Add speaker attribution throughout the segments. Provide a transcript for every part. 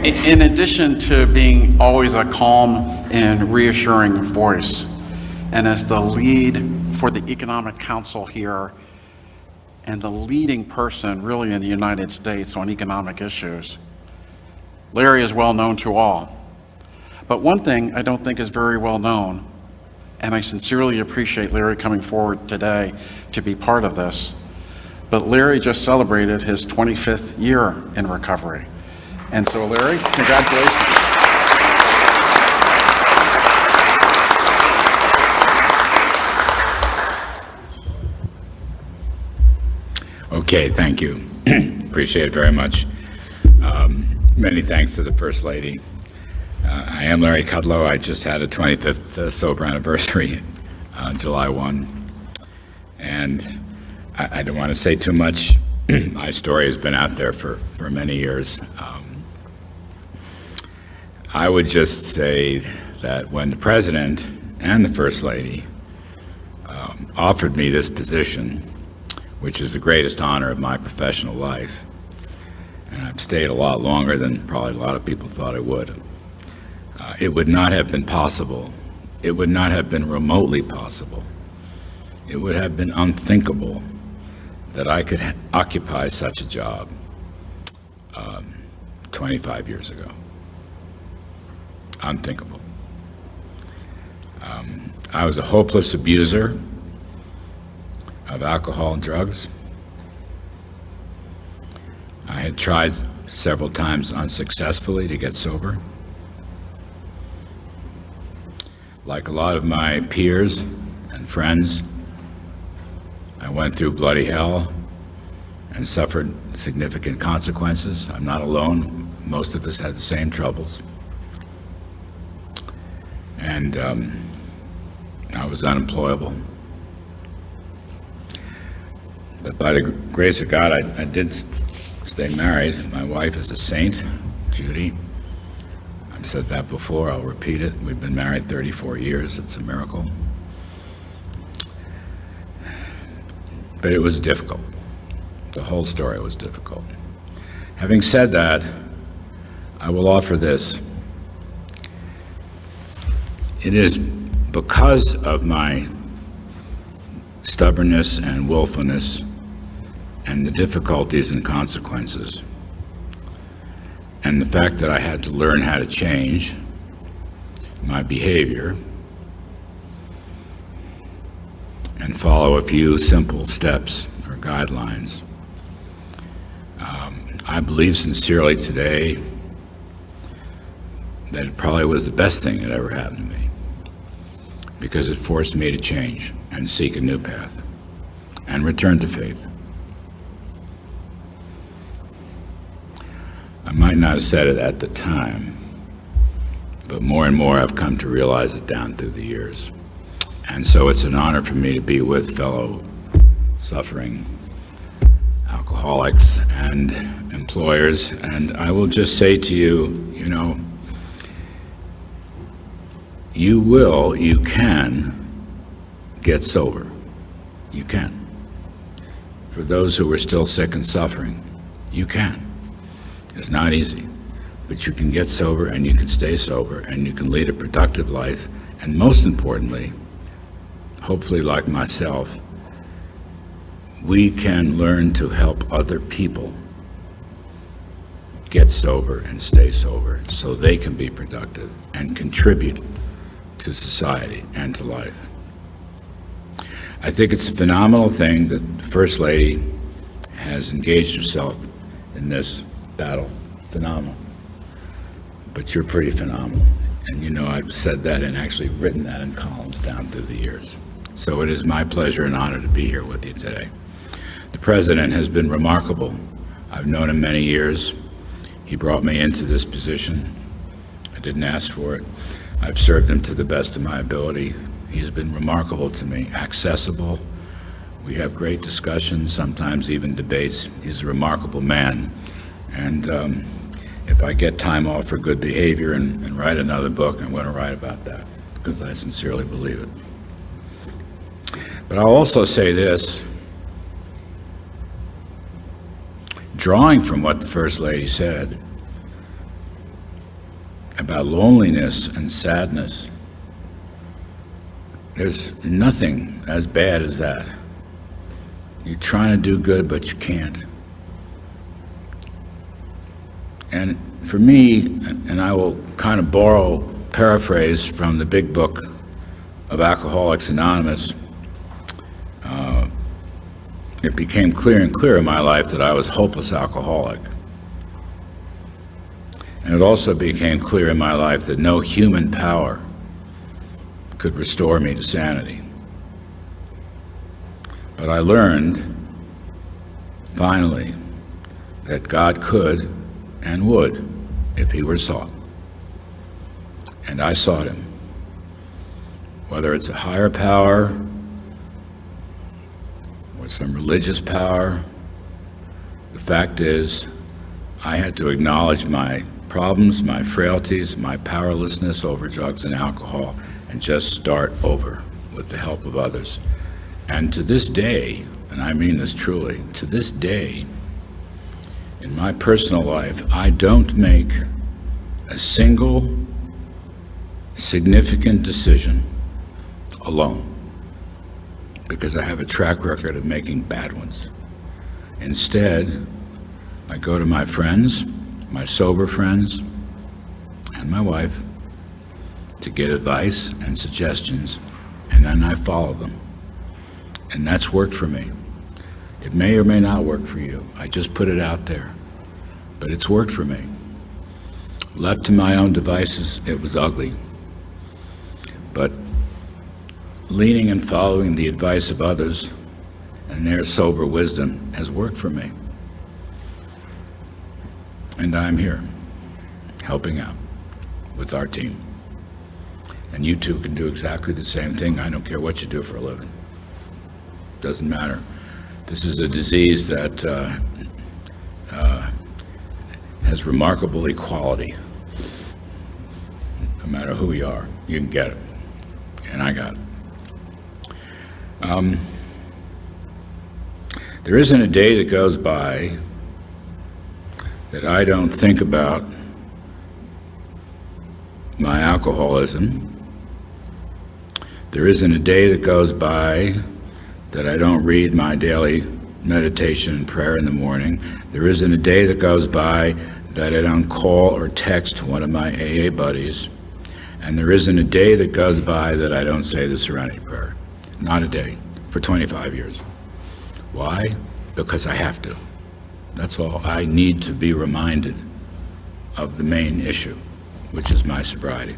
Speaker 1: In addition to being always a calm and reassuring voice, and as the lead for the Economic Council here, and the leading person really in the United States on economic issues, Larry is well known to all. But one thing I don't think is very well known, and I sincerely appreciate Larry coming forward today to be part of this, but Larry just celebrated his 25th year in recovery. And so Larry, congratulations.
Speaker 2: Okay, thank you. Appreciate it very much. Many thanks to the First Lady. I am Larry Kudlow. I just had a 25th sober anniversary on July 1. And I don't want to say too much. My story has been out there for many years. I would just say that when the President and the First Lady offered me this position, which is the greatest honor of my professional life, and I've stayed a lot longer than probably a lot of people thought I would, it would not have been possible. It would not have been remotely possible. It would have been unthinkable that I could occupy such a job 25 years ago. Unthinkable. I was a hopeless abuser of alcohol and drugs. I had tried several times unsuccessfully to get sober. Like a lot of my peers and friends, I went through bloody hell and suffered significant consequences. I'm not alone. Most of us had the same troubles. And I was unemployable. But by the grace of God, I did stay married. My wife is a saint, Judy. I've said that before, I'll repeat it. We've been married 34 years, it's a miracle. But it was difficult. The whole story was difficult. Having said that, I will offer this. It is because of my stubbornness and willfulness and the difficulties and consequences, and the fact that I had to learn how to change my behavior and follow a few simple steps or guidelines. I believe sincerely today that it probably was the best thing that ever happened to me, because it forced me to change and seek a new path and return to faith. I might not have said it at the time, but more and more I've come to realize it down through the years. And so it's an honor for me to be with fellow suffering alcoholics and employers. And I will just say to you, you know, you can get sober. You can. For those who are still sick and suffering, you can. It's not easy, but you can get sober and you can stay sober and you can lead a productive life. And most importantly, hopefully like myself, we can learn to help other people get sober and stay sober so they can be productive and contribute to society and to life. I think it's a phenomenal thing that the First Lady has engaged herself in this battle. Phenomenal. But you're pretty phenomenal. And you know, I've said that and actually written that in columns down through the years. So it is my pleasure and honor to be here with you today. The President has been remarkable. I've known him many years. He brought me into this position. I didn't ask for it. I've served him to the best of my ability. He's been remarkable to me, accessible. We have great discussions, sometimes even debates. He's a remarkable man. And if I get time off for good behavior and write another book, I'm going to write about that, because I sincerely believe it. But I'll also say this, drawing from what the First Lady said, about loneliness and sadness. There's nothing as bad as that. You're trying to do good, but you can't. And for me, and I will kind of paraphrase from the big book of Alcoholics Anonymous, it became clear and clear in my life that I was a hopeless alcoholic. And it also became clear in my life that no human power could restore me to sanity. But I learned, finally, that God could and would if he were sought. And I sought him. Whether it's a higher power or some religious power, the fact is, I had to acknowledge my problems, my frailties, my powerlessness over drugs and alcohol, and just start over with the help of others. And to this day, and I mean this truly, to this day, in my personal life, I don't make a single significant decision alone, because I have a track record of making bad ones. Instead, I go to my friends, my sober friends, and my wife to get advice and suggestions, and then I follow them. And that's worked for me. It may or may not work for you. I just put it out there. But it's worked for me. Left to my own devices, it was ugly. But leaning and following the advice of others and their sober wisdom has worked for me. And I'm here, helping out with our team. And you too can do exactly the same thing. I don't care what you do for a living. Doesn't matter. This is a disease that has remarkable equality. No matter who you are, you can get it. And I got it. There isn't a day that goes by that I don't think about my alcoholism. There isn't a day that goes by that I don't read my daily meditation and prayer in the morning. There isn't a day that goes by that I don't call or text one of my AA buddies. And there isn't a day that goes by that I don't say the Serenity Prayer. Not a day, for 25 years. Why? Because I have to. That's all. I need to be reminded of the main issue, which is my sobriety.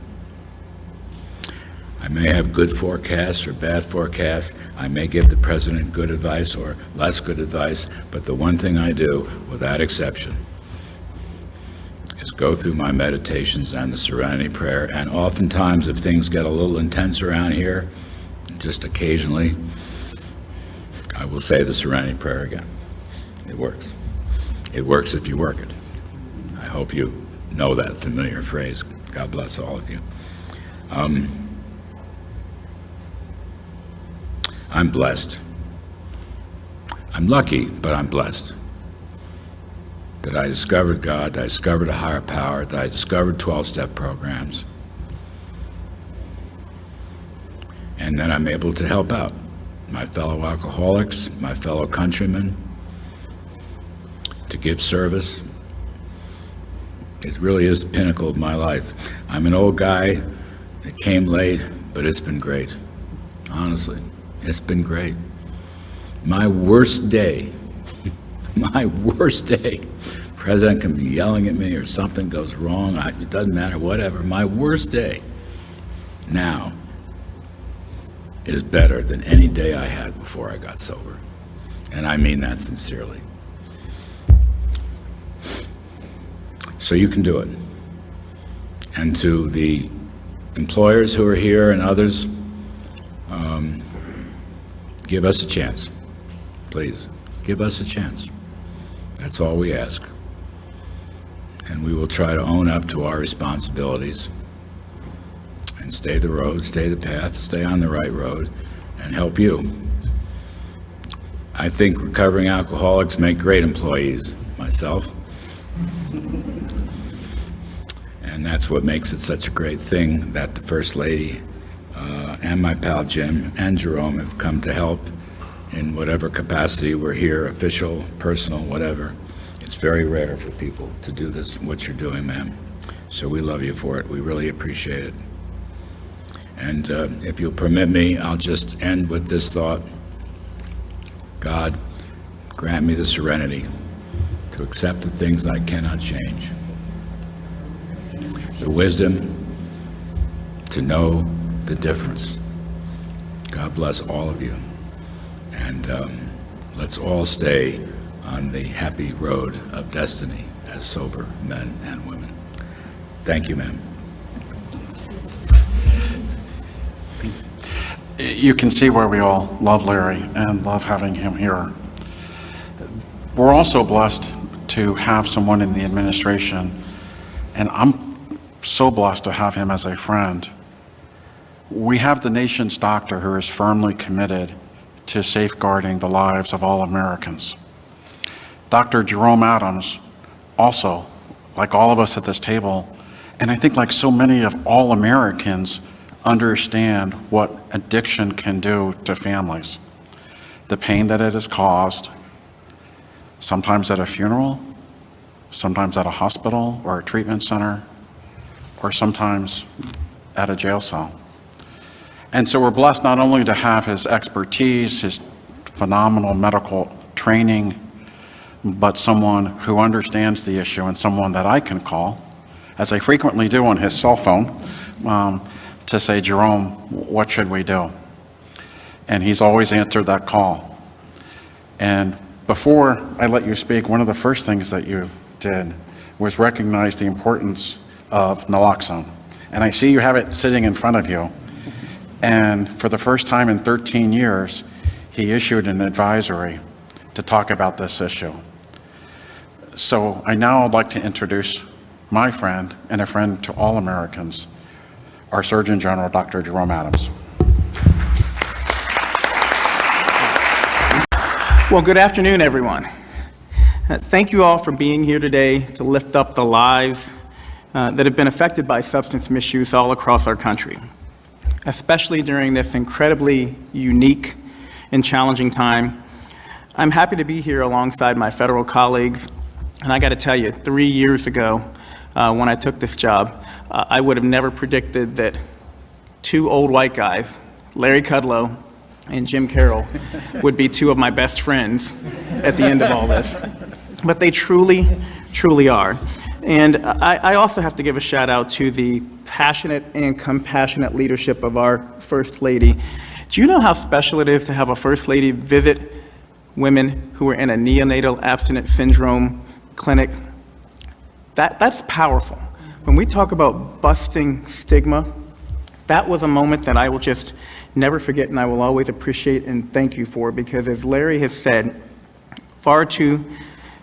Speaker 2: I may have good forecasts or bad forecasts. I may give the president good advice or less good advice, but the one thing I do, without exception, is go through my meditations and the Serenity Prayer. And oftentimes, if things get a little intense around here, just occasionally, I will say the Serenity Prayer again. It works. It works if you work it. I hope you know that familiar phrase. God bless all of you. I'm blessed. I'm lucky, but I'm blessed that I discovered God, that I discovered a higher power, that I discovered 12-step programs, and that I'm able to help out my fellow alcoholics, my fellow countrymen, to give service. It really is the pinnacle of my life. I'm an old guy that came late, but it's been great. Honestly, it's been great. My worst day, my worst day, president can be yelling at me or something goes wrong, it doesn't matter, whatever. My worst day now is better than any day I had before I got sober. And I mean that sincerely. So you can do it. And to the employers who are here and others, give us a chance. Please, give us a chance. That's all we ask. And we will try to own up to our responsibilities and stay the road, stay the path, stay on the right road, and help you. I think recovering alcoholics make great employees, myself. And that's what makes it such a great thing that the First Lady and my pal Jim and Jerome have come to help in whatever capacity we're here, official, personal, whatever. It's very rare for people to do this, what you're doing, ma'am. So we love you for it. We really appreciate it. And if you'll permit me, I'll just end with this thought. God, grant me the serenity to accept the things I cannot change, the wisdom to know the difference. God bless all of you. And let's all stay on the happy road of destiny as sober men and women. Thank you, ma'am.
Speaker 1: You can see why we all love Larry and love having him here. We're also blessed to have someone in the administration, and I'm so blessed to have him as a friend. We have the nation's doctor who is firmly committed to safeguarding the lives of all Americans. Dr. Jerome Adams, also, like all of us at this table, and I think like so many of all Americans, understand what addiction can do to families. The pain that it has caused, sometimes at a funeral, sometimes at a hospital or a treatment center, or sometimes at a jail cell. And so we're blessed not only to have his expertise, his phenomenal medical training, but someone who understands the issue and someone that I can call, as I frequently do on his cell phone, to say, Jerome, what should we do? And he's always answered that call. And before I let you speak, one of the first things that you did was recognize the importance of naloxone. And I see you have it sitting in front of you. And for the first time in 13 years, he issued an advisory to talk about this issue. So I now would like to introduce my friend and a friend to all Americans, our Surgeon General, Dr. Jerome Adams.
Speaker 3: Well, good afternoon, everyone. Thank you all for being here today to lift up the lives that have been affected by substance misuse all across our country, especially during this incredibly unique and challenging time. I'm happy to be here alongside my federal colleagues, and I got to tell you, 3 years ago, when I took this job, I would have never predicted that two old white guys, Larry Kudlow and Jim Carroll, would be two of my best friends at the end of all this. But they truly, truly are. And I also have to give a shout out to the passionate and compassionate leadership of our First Lady. Do you know how special it is to have a First Lady visit women who are in a neonatal abstinence syndrome clinic? That's powerful. When we talk about busting stigma, that was a moment that I will just never forget, and I will always appreciate and thank you for, because as Larry has said, far too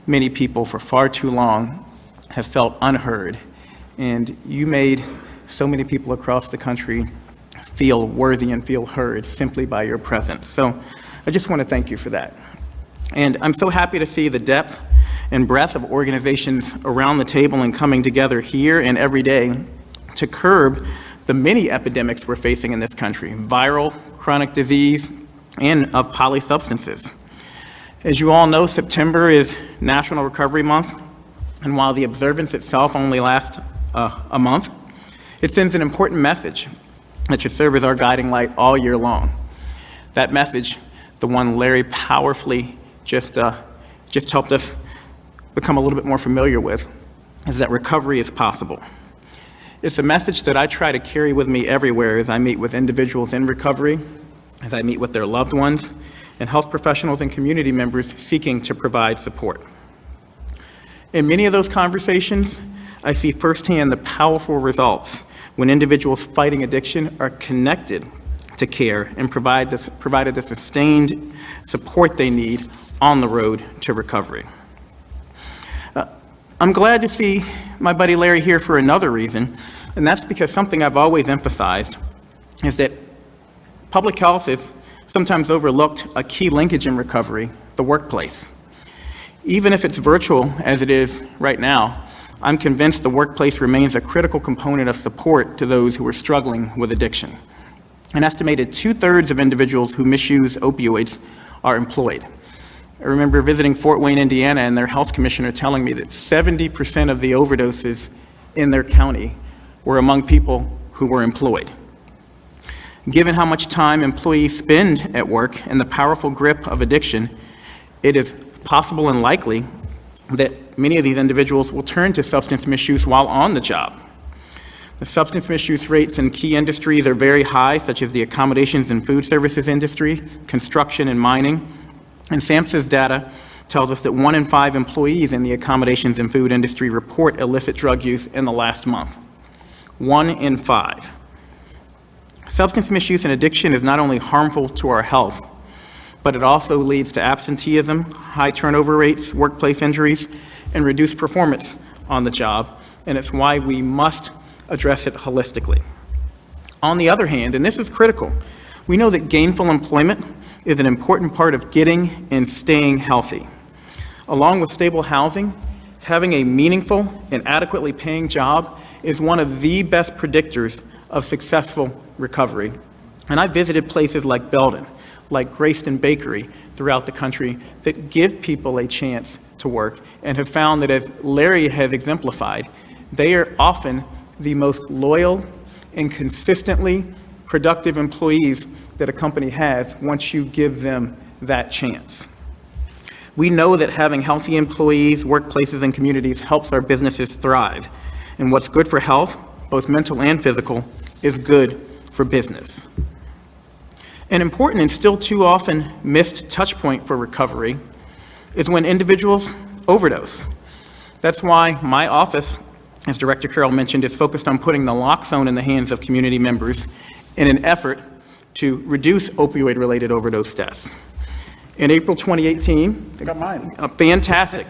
Speaker 3: many people for far too long have felt unheard, and you made so many people across the country feel worthy and feel heard simply by your presence. So I just want to thank you for that. And I'm so happy to see the depth and breadth of organizations around the table and coming together here and every day to curb the many epidemics we're facing in this country: viral, chronic disease, and of polysubstances. As you all know, September is National Recovery Month, and while the observance itself only lasts a month, it sends an important message that should serve as our guiding light all year long. That message, the one Larry powerfully just helped us become a little bit more familiar with, is that recovery is possible. It's a message that I try to carry with me everywhere as I meet with individuals in recovery, as I meet with their loved ones, and health professionals and community members seeking to provide support. In many of those conversations, I see firsthand the powerful results when individuals fighting addiction are connected to care and provided the sustained support they need on the road to recovery. I'm glad to see my buddy Larry here for another reason, and that's because something I've always emphasized is that public health is sometimes overlooked a key linkage in recovery, the workplace. Even if it's virtual, as it is right now, I'm convinced the workplace remains a critical component of support to those who are struggling with addiction. An estimated 2/3 of individuals who misuse opioids are employed. I remember visiting Fort Wayne, Indiana, and their health commissioner telling me that 70% of the overdoses in their county were among people who were employed. Given how much time employees spend at work and the powerful grip of addiction, it is possible and likely that many of these individuals will turn to substance misuse while on the job. The substance misuse rates in key industries are very high, such as the accommodations and food services industry, construction and mining. And SAMHSA's data tells us that 1 in 5 employees in the accommodations and food industry report illicit drug use in the last month. 1 in 5. Substance misuse and addiction is not only harmful to our health, but it also leads to absenteeism, high turnover rates, workplace injuries, and reduced performance on the job, and it's why we must address it holistically. On the other hand, and this is critical, we know that gainful employment is an important part of getting and staying healthy. Along with stable housing, having a meaningful and adequately paying job is one of the best predictors of successful recovery. And I visited places like Belden, like Grayston Bakery throughout the country that give people a chance to work and have found that, as Larry has exemplified, they are often the most loyal and consistently productive employees that a company has once you give them that chance. We know that having healthy employees, workplaces, and communities helps our businesses thrive. And what's good for health, both mental and physical, is good for business. An important and still too often missed touch point for recovery is when individuals overdose. That's why my office, as Director Carroll mentioned, is focused on putting the naloxone in the hands of community members in an effort to reduce opioid-related overdose deaths. In April 2018,
Speaker 1: Got mine.
Speaker 3: Fantastic.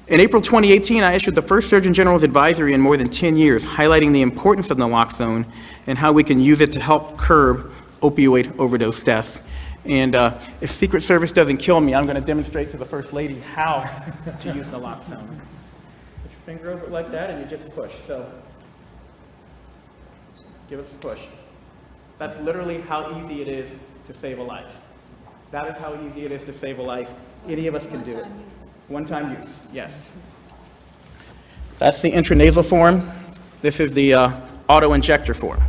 Speaker 3: In April 2018, I issued the first Surgeon General's advisory in more than 10 years, highlighting the importance of naloxone and how we can use it to help curb opioid overdose deaths. And if Secret Service doesn't kill me, I'm going to demonstrate to the First Lady how to use naloxone. Put your finger over it like that, and you just push. So give us a push. That's literally how easy it is to save a life. That is how easy it is to save a life. Any of us can do it. One-time use, yes. That's the intranasal form. This is the auto-injector form.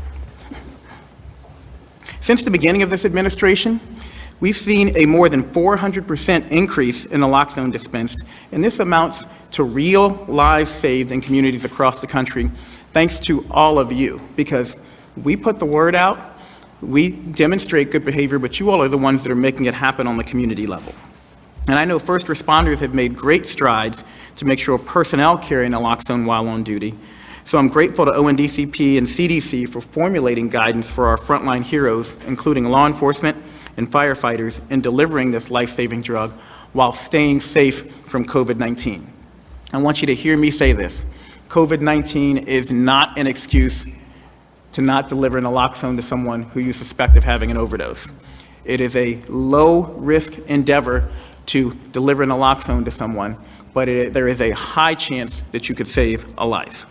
Speaker 3: Since the beginning of this administration, we've seen a more than 400% increase in naloxone dispensed, and this amounts to real lives saved in communities across the country, thanks to all of you, because we put the word out, we demonstrate good behavior, but you all are the ones that are making it happen on the community level. And I know first responders have made great strides to make sure personnel carry naloxone while on duty. So I'm grateful to ONDCP and CDC for formulating guidance for our frontline heroes, including law enforcement and firefighters, in delivering this life-saving drug while staying safe from COVID-19. I want you to hear me say this. COVID-19 is not an excuse to not deliver naloxone to someone who you suspect of having an overdose. It is a low-risk endeavor to deliver naloxone to someone, but there is a high chance that you could save a life.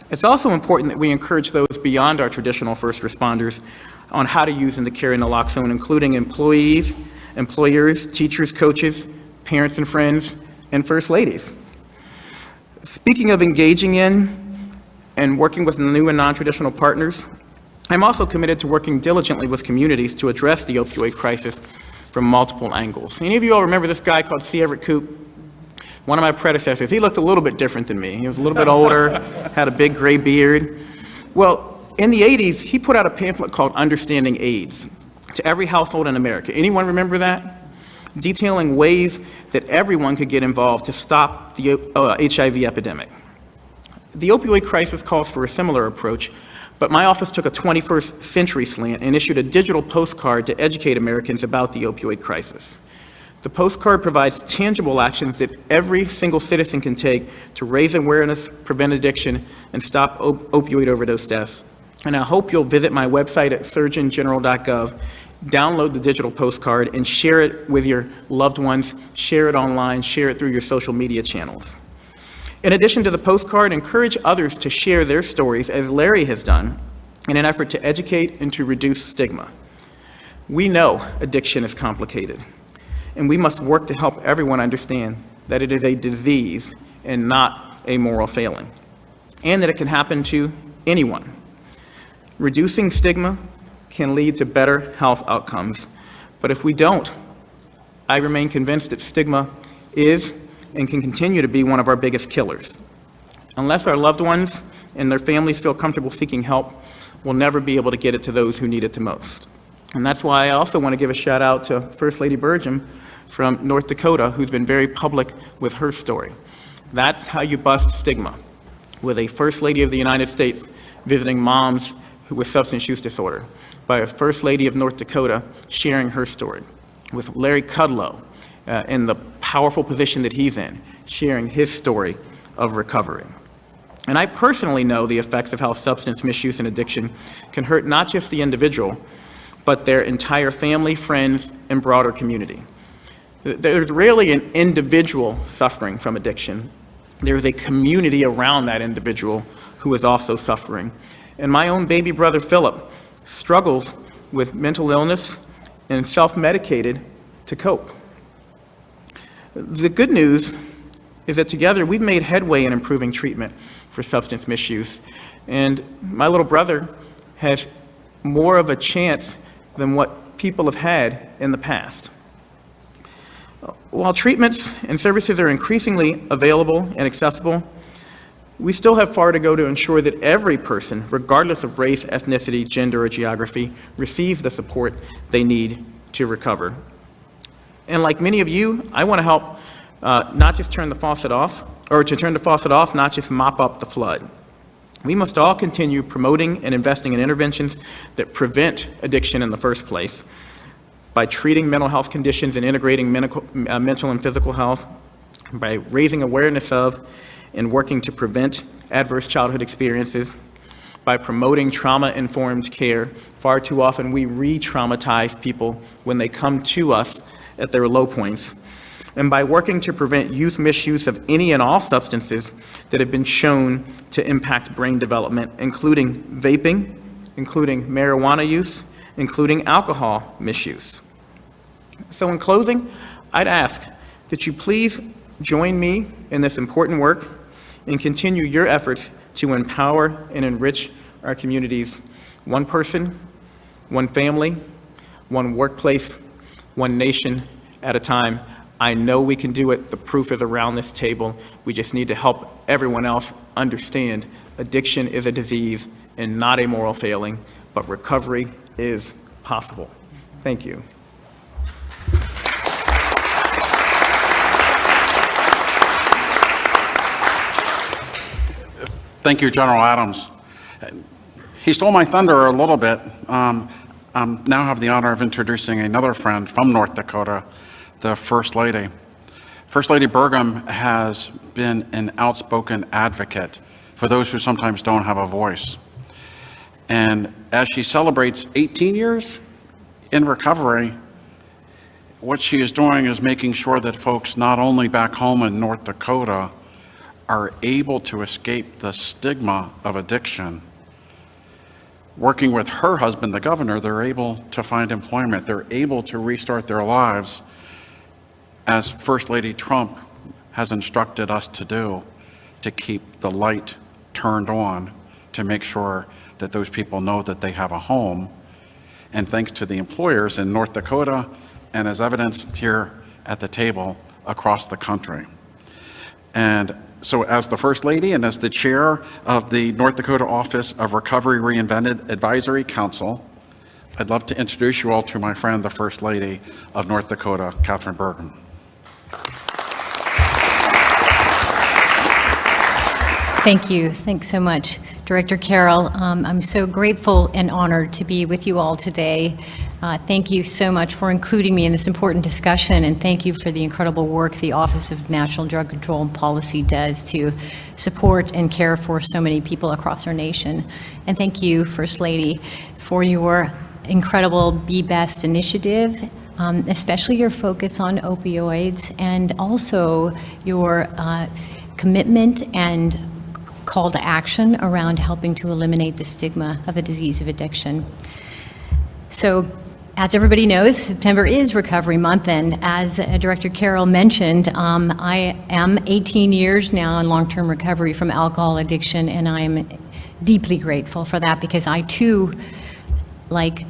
Speaker 3: It's also important that we encourage those beyond our traditional first responders on how to use and to carry naloxone, including employees, employers, teachers, coaches, parents and friends, and first ladies. Speaking of engaging in and working with new and non-traditional partners, I'm also committed to working diligently with communities to address the opioid crisis from multiple angles. Any of you all remember this guy called C. Everett Koop? One of my predecessors. He looked a little bit different than me. He was a little bit older, had a big gray beard. Well, in the 80s, he put out a pamphlet called Understanding AIDS to every household in America. Anyone remember that? Detailing ways that everyone could get involved to stop the HIV epidemic. The opioid crisis calls for a similar approach, but my office took a 21st century slant and issued a digital postcard to educate Americans about the opioid crisis. The postcard provides tangible actions that every single citizen can take to raise awareness, prevent addiction, and stop opioid overdose deaths. And I hope you'll visit my website at surgeongeneral.gov, download the digital postcard, and share it with your loved ones, share it online, share it through your social media channels. In addition to the postcard, encourage others to share their stories, as Larry has done, in an effort to educate and to reduce stigma. We know addiction is complicated, and we must work to help everyone understand that it is a disease and not a moral failing, and that it can happen to anyone. Reducing stigma can lead to better health outcomes, but if we don't, I remain convinced that stigma is and can continue to be one of our biggest killers. Unless our loved ones and their families feel comfortable seeking help, we'll never be able to get it to those who need it the most. And that's why I also want to give a shout out to First Lady Burgum from North Dakota, who's been very public with her story. That's how you bust stigma, with a First Lady of the United States visiting moms with substance use disorder, by a First Lady of North Dakota sharing her story, with Larry Kudlow in the powerful position that he's in, sharing his story of recovery. And I personally know the effects of how substance misuse and addiction can hurt not just the individual, but their entire family, friends, and broader community. There's rarely an individual suffering from addiction. There's a community around that individual who is also suffering. And my own baby brother, Philip, struggles with mental illness and self-medicated to cope. The good news is that together we've made headway in improving treatment for substance misuse. And my little brother has more of a chance than what people have had in the past. While treatments and services are increasingly available and accessible, we still have far to go to ensure that every person, regardless of race, ethnicity, gender, or geography, receives the support they need to recover. And like many of you, I want to help not just turn the faucet off, or to turn the faucet off, not just mop up the flood. We must all continue promoting and investing in interventions that prevent addiction in the first place by treating mental health conditions and integrating mental and physical health, by raising awareness of and working to prevent adverse childhood experiences, by promoting trauma-informed care. Far too often we re-traumatize people when they come to us at their low points, and by working to prevent youth misuse of any and all substances that have been shown to impact brain development, including vaping, including marijuana use, including alcohol misuse. So in closing, I'd ask that you please join me in this important work and continue your efforts to empower and enrich our communities, one person, one family, one workplace, one nation at a time. I know we can do it. The proof is around this table. We just need to help everyone else understand addiction is a disease and not a moral failing, but recovery is possible. Thank you.
Speaker 1: Thank you, General Adams. He stole my thunder a little bit. I now have the honor of introducing another friend from North Dakota, the First Lady. First Lady Burgum has been an outspoken advocate for those who sometimes don't have a voice. And as she celebrates 18 years in recovery, what she is doing is making sure that folks not only back home in North Dakota are able to escape the stigma of addiction. Working with her husband, the governor, they're able to find employment. They're able to restart their lives, as First Lady Trump has instructed us to do, to keep the light turned on, to make sure that those people know that they have a home. And thanks to the employers in North Dakota, and as evidenced here at the table, across the country. And so as the First Lady and as the chair of the North Dakota Office of Recovery Reinvented Advisory Council, I'd love to introduce you all to my friend, the First Lady of North Dakota, Catherine Burgum.
Speaker 4: Thank you. Thanks so much, Director Carroll. I'm so grateful and honored to be with you all today. Thank you so much for including me in this important discussion, and thank you for the incredible work the Office of National Drug Control and Policy does to support and care for so many people across our nation. And thank you, First Lady, for your incredible Be Best initiative, especially your focus on opioids, and also your commitment and call to action around helping to eliminate the stigma of the disease of addiction. So, as everybody knows, September is Recovery Month, and as Director Carroll mentioned, I am 18 years now in long-term recovery from alcohol addiction, and I'm deeply grateful for that because I too, like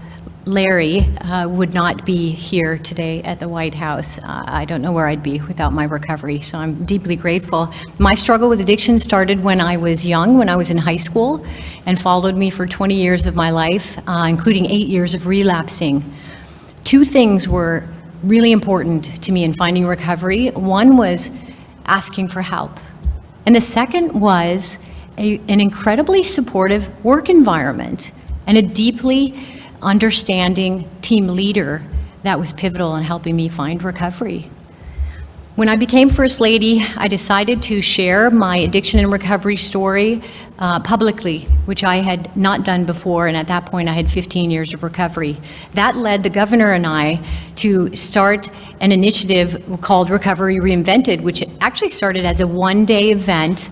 Speaker 4: Larry, would not be here today at the White House. I don't know where I'd be without my recovery, so I'm deeply grateful. My struggle with addiction started when I was young, when I was in high school, and followed me for 20 years of my life, including 8 years of relapsing. Two things were really important to me in finding recovery. One was asking for help, and the second was an incredibly supportive work environment and a deeply understanding team leader that was pivotal in helping me find recovery. When I became First Lady, I decided to share my addiction and recovery story publicly, which I had not done before, and at that point I had 15 years of recovery. That led the governor and I to start an initiative called Recovery Reinvented, which actually started as a one-day event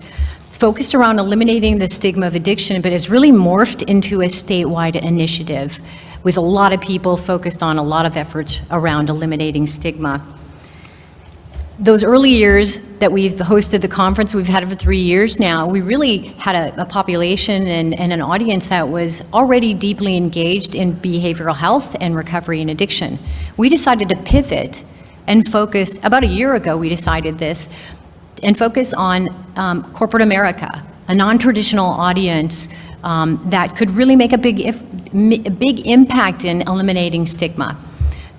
Speaker 4: focused around eliminating the stigma of addiction, but has really morphed into a statewide initiative with a lot of people focused on a lot of efforts around eliminating stigma. Those early years that we've hosted the conference, we've had it for 3 years now, we really had a population and an audience that was already deeply engaged in behavioral health and recovery and addiction. We decided to pivot and focus, about a year ago we decided this, and focus on corporate America, a non-traditional audience that could really make a big impact in eliminating stigma.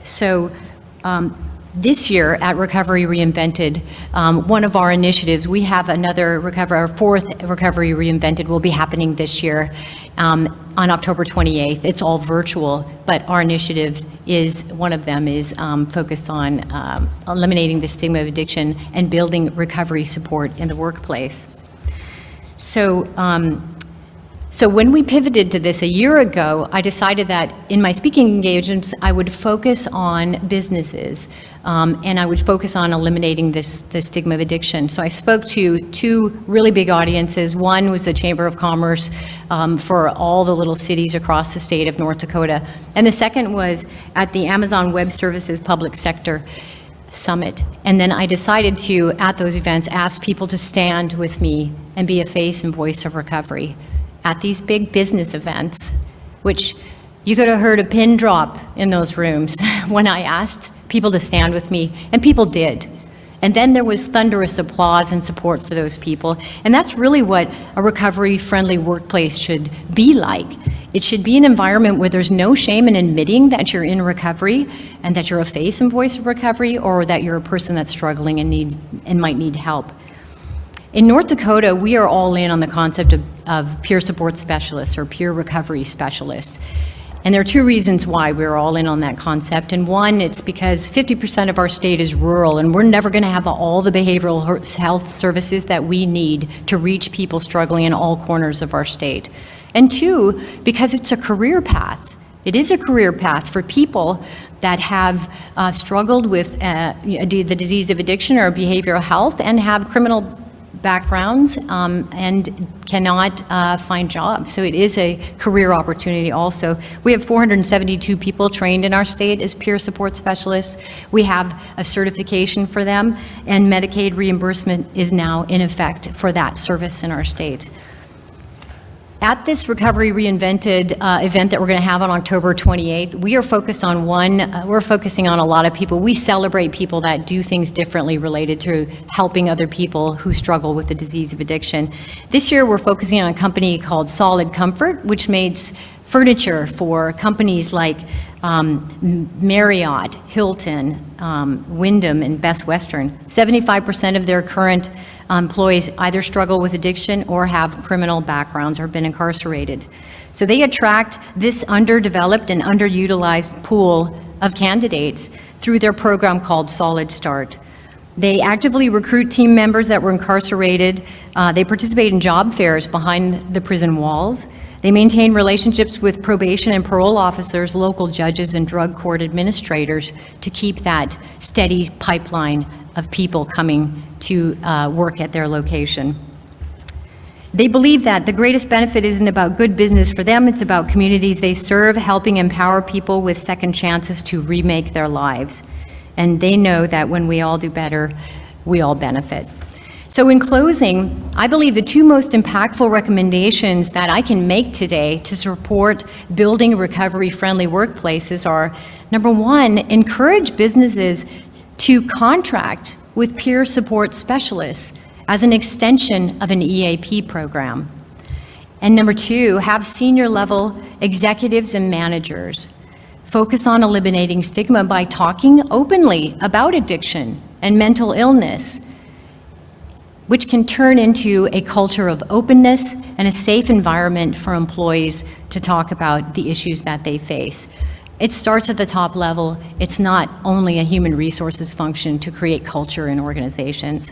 Speaker 4: So this year at Recovery Reinvented, one of our initiatives, we have another our fourth Recovery Reinvented will be happening this year on October 28th. It's all virtual, but our initiative is, one of them is focused on eliminating the stigma of addiction and building recovery support in the workplace. So when we pivoted to this a year ago, I decided that in my speaking engagements, I would focus on businesses and I would focus on eliminating the stigma of addiction. So I spoke to two really big audiences. One was the Chamber of Commerce for all the little cities across the state of North Dakota. And the second was at the Amazon Web Services Public Sector Summit. And then I decided to, at those events, ask people to stand with me and be a face and voice of recovery at these big business events, which you could have heard a pin drop in those rooms when I asked people to stand with me, and people did. And then there was thunderous applause and support for those people. And that's really what a recovery-friendly workplace should be like. It should be an environment where there's no shame in admitting that you're in recovery and that you're a face and voice of recovery, or that you're a person that's struggling and might need help. In North Dakota, we are all in on the concept of peer support specialists or peer recovery specialists. And there are two reasons why we're all in on that concept. And one, it's because 50% of our state is rural, and we're never going to have all the behavioral health services that we need to reach people struggling in all corners of our state. And two, because it's a career path. It is a career path for people that have struggled with the disease of addiction or behavioral health and have criminal backgrounds and cannot find jobs. So it is a career opportunity also. We have 472 people trained in our state as peer support specialists. We have a certification for them, and Medicaid reimbursement is now in effect for that service in our state. At this Recovery Reinvented event that we're going to have on October 28th, we are focused on we're focusing on a lot of people. We celebrate people that do things differently related to helping other people who struggle with the disease of addiction. This year, we're focusing on a company called Solid Comfort, which makes furniture for companies like Marriott, Hilton, Wyndham, and Best Western. 75% of their current employees either struggle with addiction or have criminal backgrounds or been incarcerated. So they attract this underdeveloped and underutilized pool of candidates through their program called Solid Start. They actively recruit team members that were incarcerated. They participate in job fairs behind the prison walls. They maintain relationships with probation and parole officers, local judges, and drug court administrators to keep that steady pipeline of people coming to work at their location. They believe that the greatest benefit isn't about good business for them, it's about communities they serve, helping empower people with second chances to remake their lives. And they know that when we all do better, we all benefit. So in closing, I believe the two most impactful recommendations that I can make today to support building recovery-friendly workplaces are, number one, encourage businesses to contract with peer support specialists as an extension of an EAP program. And number two, have senior level executives and managers focus on eliminating stigma by talking openly about addiction and mental illness, which can turn into a culture of openness and a safe environment for employees to talk about the issues that they face. It starts at the top level. It's not only a human resources function to create culture in organizations.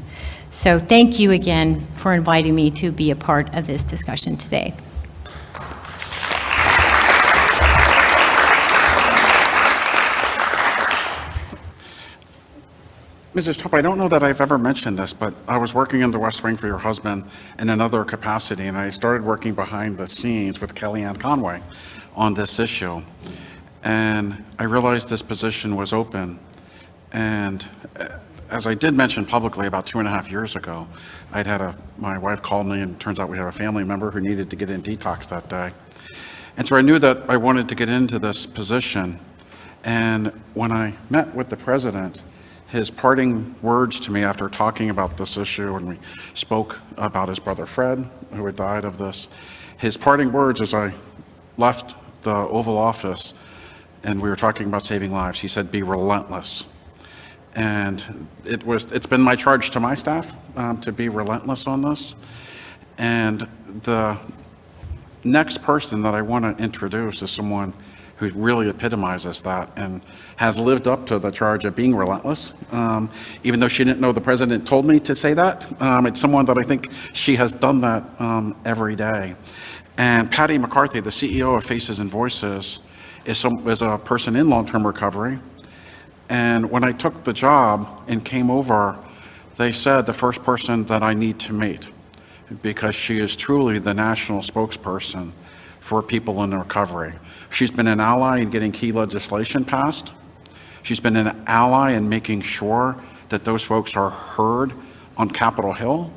Speaker 4: So thank you again for inviting me to be a part of this discussion today.
Speaker 1: Mrs. Trump, I don't know that I've ever mentioned this, but I was working in the West Wing for your husband in another capacity, and I started working behind the scenes with Kellyanne Conway on this issue. And I realized this position was open. And as I did mention publicly about 2.5 years ago, my wife called me, and it turns out we had a family member who needed to get in detox that day. And so I knew that I wanted to get into this position. And when I met with the president, his parting words to me after talking about this issue, and we spoke about his brother Fred, who had died of this, his parting words as I left the Oval Office and we were talking about saving lives, he said, "Be relentless." And it's been my charge to my staff to be relentless on this. And the next person that I want to introduce is someone who really epitomizes that and has lived up to the charge of being relentless. Even though she didn't know the president told me to say that, it's someone that I think she has done that every day. And Patty McCarthy, the CEO of Faces and Voices, is a person in long-term recovery. And when I took the job and came over, they said the first person that I need to meet, because she is truly the national spokesperson for people in recovery. She's been an ally in getting key legislation passed. She's been an ally in making sure that those folks are heard on Capitol Hill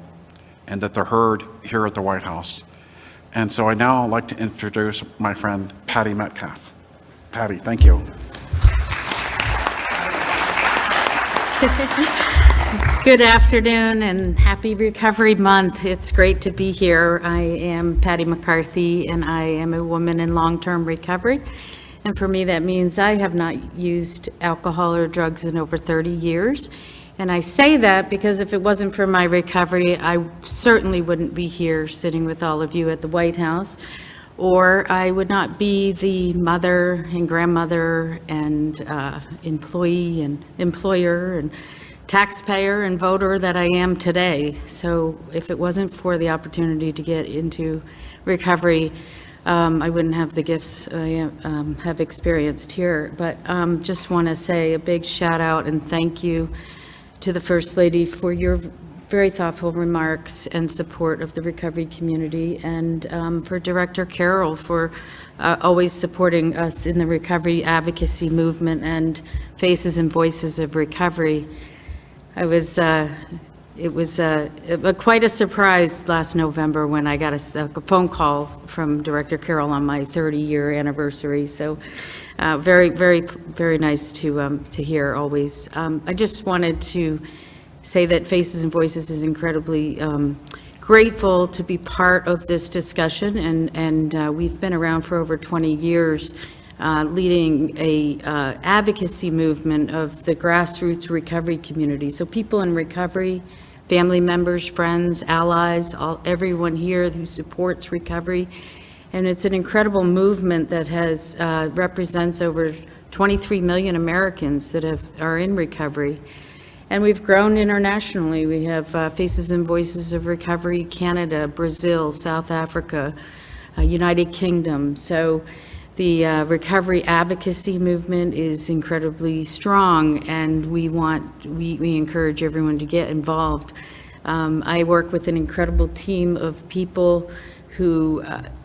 Speaker 1: and that they're heard here at the White House. And so I now like to introduce my friend Patty Metcalf. Patty, thank you.
Speaker 5: Good afternoon and happy Recovery Month. It's great to be here. I am Patty McCarthy and I am a woman in long-term recovery. And for me, that means I have not used alcohol or drugs in over 30 years. And I say that because if it wasn't for my recovery, I certainly wouldn't be here sitting with all of you at the White House, or I would not be the mother and grandmother and employee and employer and taxpayer and voter that I am today. So if it wasn't for the opportunity to get into recovery, I wouldn't have the gifts I have experienced here. But just want to say a big shout out and thank you to the First Lady for your very thoughtful remarks and support of the recovery community, and for Director Carroll for always supporting us in the recovery advocacy movement and Faces and Voices of Recovery. It was quite a surprise last November when I got a phone call from Director Carroll on my 30-year anniversary. So very, very, very nice to hear always. I just wanted to say that Faces and Voices is incredibly grateful to be part of this discussion, and we've been around for over 20 years leading a advocacy movement of the grassroots recovery community. So people in recovery, family members, friends, allies, everyone here who supports recovery. And it's an incredible movement that has represents over 23 million Americans that are in recovery. And we've grown internationally. We have Faces and Voices of Recovery, Canada, Brazil, South Africa, United Kingdom. So The recovery advocacy movement is incredibly strong, and we encourage everyone to get involved. I work with an incredible team of people who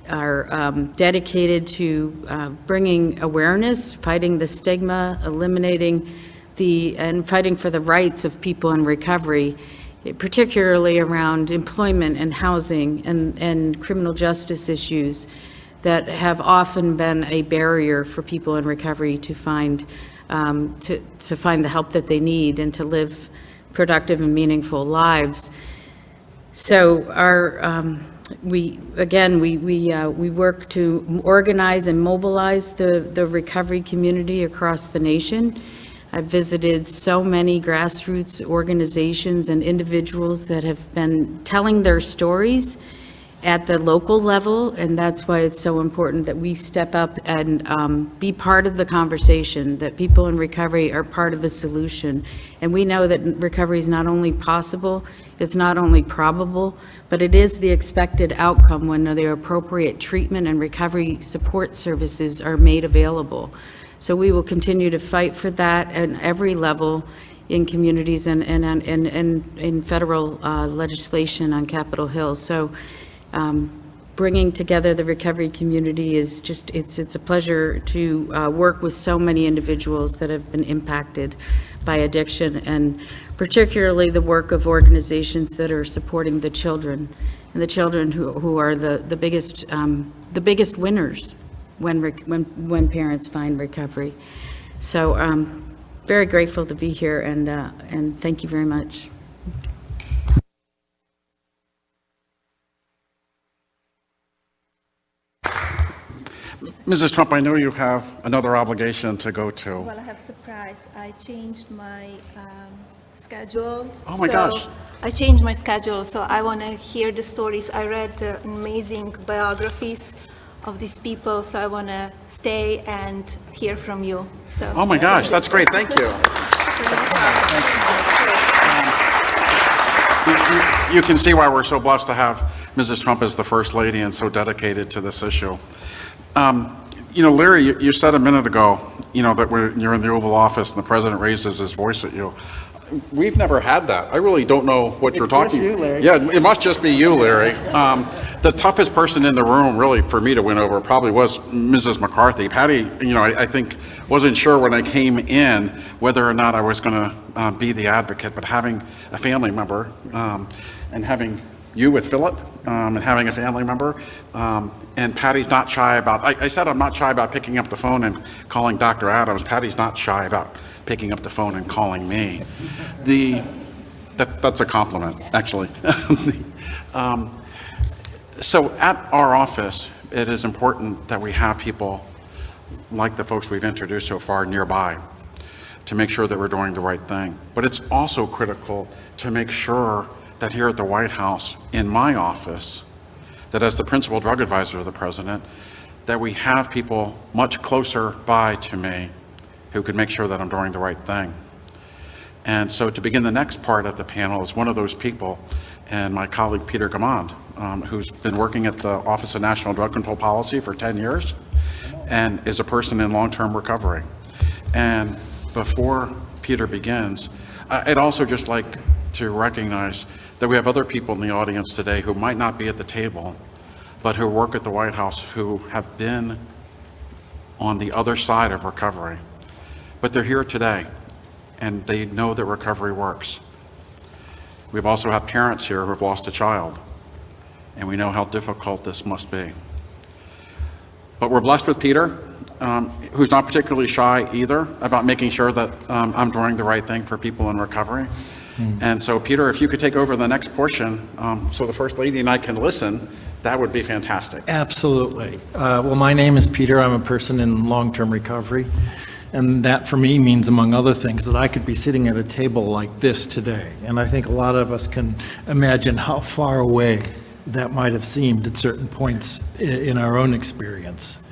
Speaker 5: are dedicated to bringing awareness, fighting the stigma, eliminating and fighting for the rights of people in recovery, particularly around employment and housing and criminal justice issues that have often been a barrier for people in recovery to find the help that they need and to live productive and meaningful lives. So we work to organize and mobilize the recovery community across the nation. I've visited so many grassroots organizations and individuals that have been telling their stories at the local level, and that's why it's so important that we step up and be part of the conversation, that people in recovery are part of the solution. And we know that recovery is not only possible, it's not only probable, but it is the expected outcome when the appropriate treatment and recovery support services are made available. So we will continue to fight for that at every level in communities and in federal legislation on Capitol Hill. So bringing together the recovery community is just, it's a pleasure to work with so many individuals that have been impacted by addiction, and particularly the work of organizations that are supporting the children, and the children who are the biggest winners when parents find recovery. So very grateful to be here, and thank you very much.
Speaker 1: Mrs. Trump, I know you have another obligation to go to.
Speaker 6: Well, I have a surprise. I changed my schedule.
Speaker 1: Oh my gosh.
Speaker 6: I changed my schedule, so I want to hear the stories. I read amazing biographies of these people, so I want to stay and hear from you. So.
Speaker 1: Oh my gosh, that's great. Thank you. You can see why we're so blessed to have Mrs. Trump as the First Lady and so dedicated to this issue. You know, Larry, you said a minute ago, you know, that you're in the Oval Office and the president raises his voice at you. We've never had that. I really don't know what you're talking.
Speaker 3: It's just you, Larry.
Speaker 1: Yeah, it must just be you, Larry. The toughest person in the room, really, for me to win over probably was Mrs. McCarthy. Patty, you know, I think wasn't sure when I came in whether or not I was going to be the advocate, but having a family member and having you with Philip and having a family member, and Patty's not shy about, I said I'm not shy about picking up the phone and calling Dr. Adams. Patty's not shy about picking up the phone and calling me. That's a compliment, actually. So at our office, it is important that we have people like the folks we've introduced so far nearby to make sure that we're doing the right thing. But it's also critical to make sure that here at the White House, in my office, that as the principal drug advisor of the president, that we have people much closer by to me who can make sure that I'm doing the right thing. And so to begin the next part of the panel is one of those people, and my colleague Peter Gamond, who's been working at the Office of National Drug Control Policy for 10 years and is a person in long-term recovery. And before Peter begins, I'd also just like to recognize that we have other people in the audience today who might not be at the table, but who work at the White House who have been on the other side of recovery. But they're here today, and they know that recovery works. We've also had parents here who have lost a child, and we know how difficult this must be. But we're blessed with Peter, who's not particularly shy either about making sure that I'm doing the right thing for people in recovery. And so, Peter, if you could take over the next portion so the First Lady and I can listen, that would be fantastic.
Speaker 7: Absolutely. Well, my name is Peter. I'm a person in long-term recovery. And that for me means, among other things, that I could be sitting at a table like this today. And I think a lot of us can imagine how far away that might have seemed at certain points in our own experience.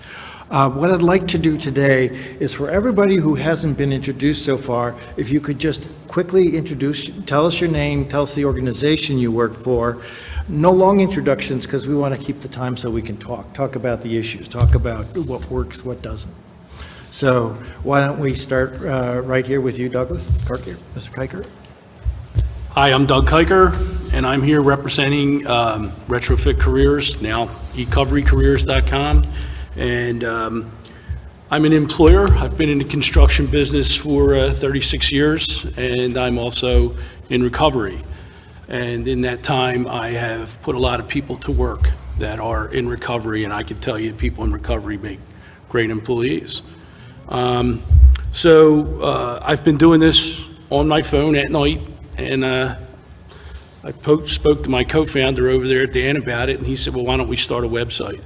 Speaker 7: What I'd like to do today is for everybody who hasn't been introduced so far, if you could just quickly tell us your name, tell us the organization you work for, No long introductions, because we want to keep the time so we can talk about the issues, talk about what works, what doesn't. So why don't we start right here with you, Douglas, Mr. Kiker?
Speaker 8: Hi, I'm Doug Kiker, and I'm here representing Retrofit Careers, now ecoverycareers.com. And I'm an employer. I've been in the construction business for 36 years, and I'm also in recovery. And in that time, I have put a lot of people to work that are in recovery, and I can tell you people in recovery make great employees. I've been doing this on my phone at night, and I spoke to my co-founder over there at the end about it, and he said, well, why don't we start a website?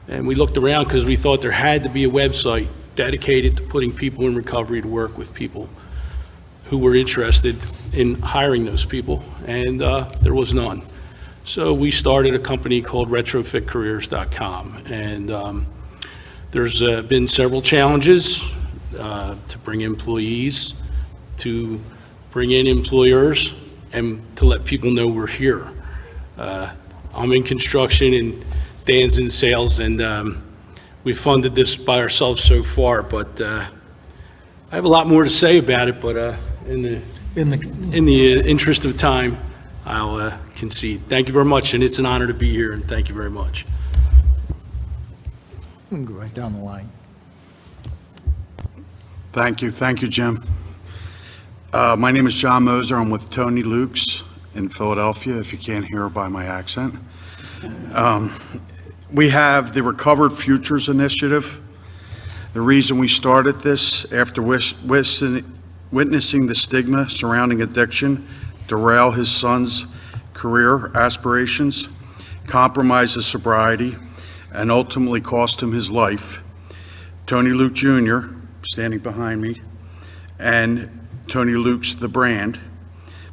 Speaker 8: And we looked around because we thought there had to be a website dedicated to putting people in recovery to work with people who were interested in hiring those people, and there was none. So we started a company called retrofitcareers.com, and there's been several challenges to bring employees, to bring in employers, and to let people know we're here. I'm in construction and Dan's in sales, and we funded this by ourselves so far, but I have a lot more to say about it, but in the interest of time, I'll concede. Thank you very much, and it's an honor to be here, and thank you very much.
Speaker 7: We can go right down the line.
Speaker 9: Thank you, Jim. My name is John Moser. I'm with Tony Luke's in Philadelphia, if you can't hear by my accent. We have the Recovered Futures Initiative. The reason we started this, after witnessing the stigma surrounding addiction derail his son's career aspirations, compromise his sobriety, and ultimately cost him his life, Tony Luke Jr., standing behind me, and Tony Luke's The Brand,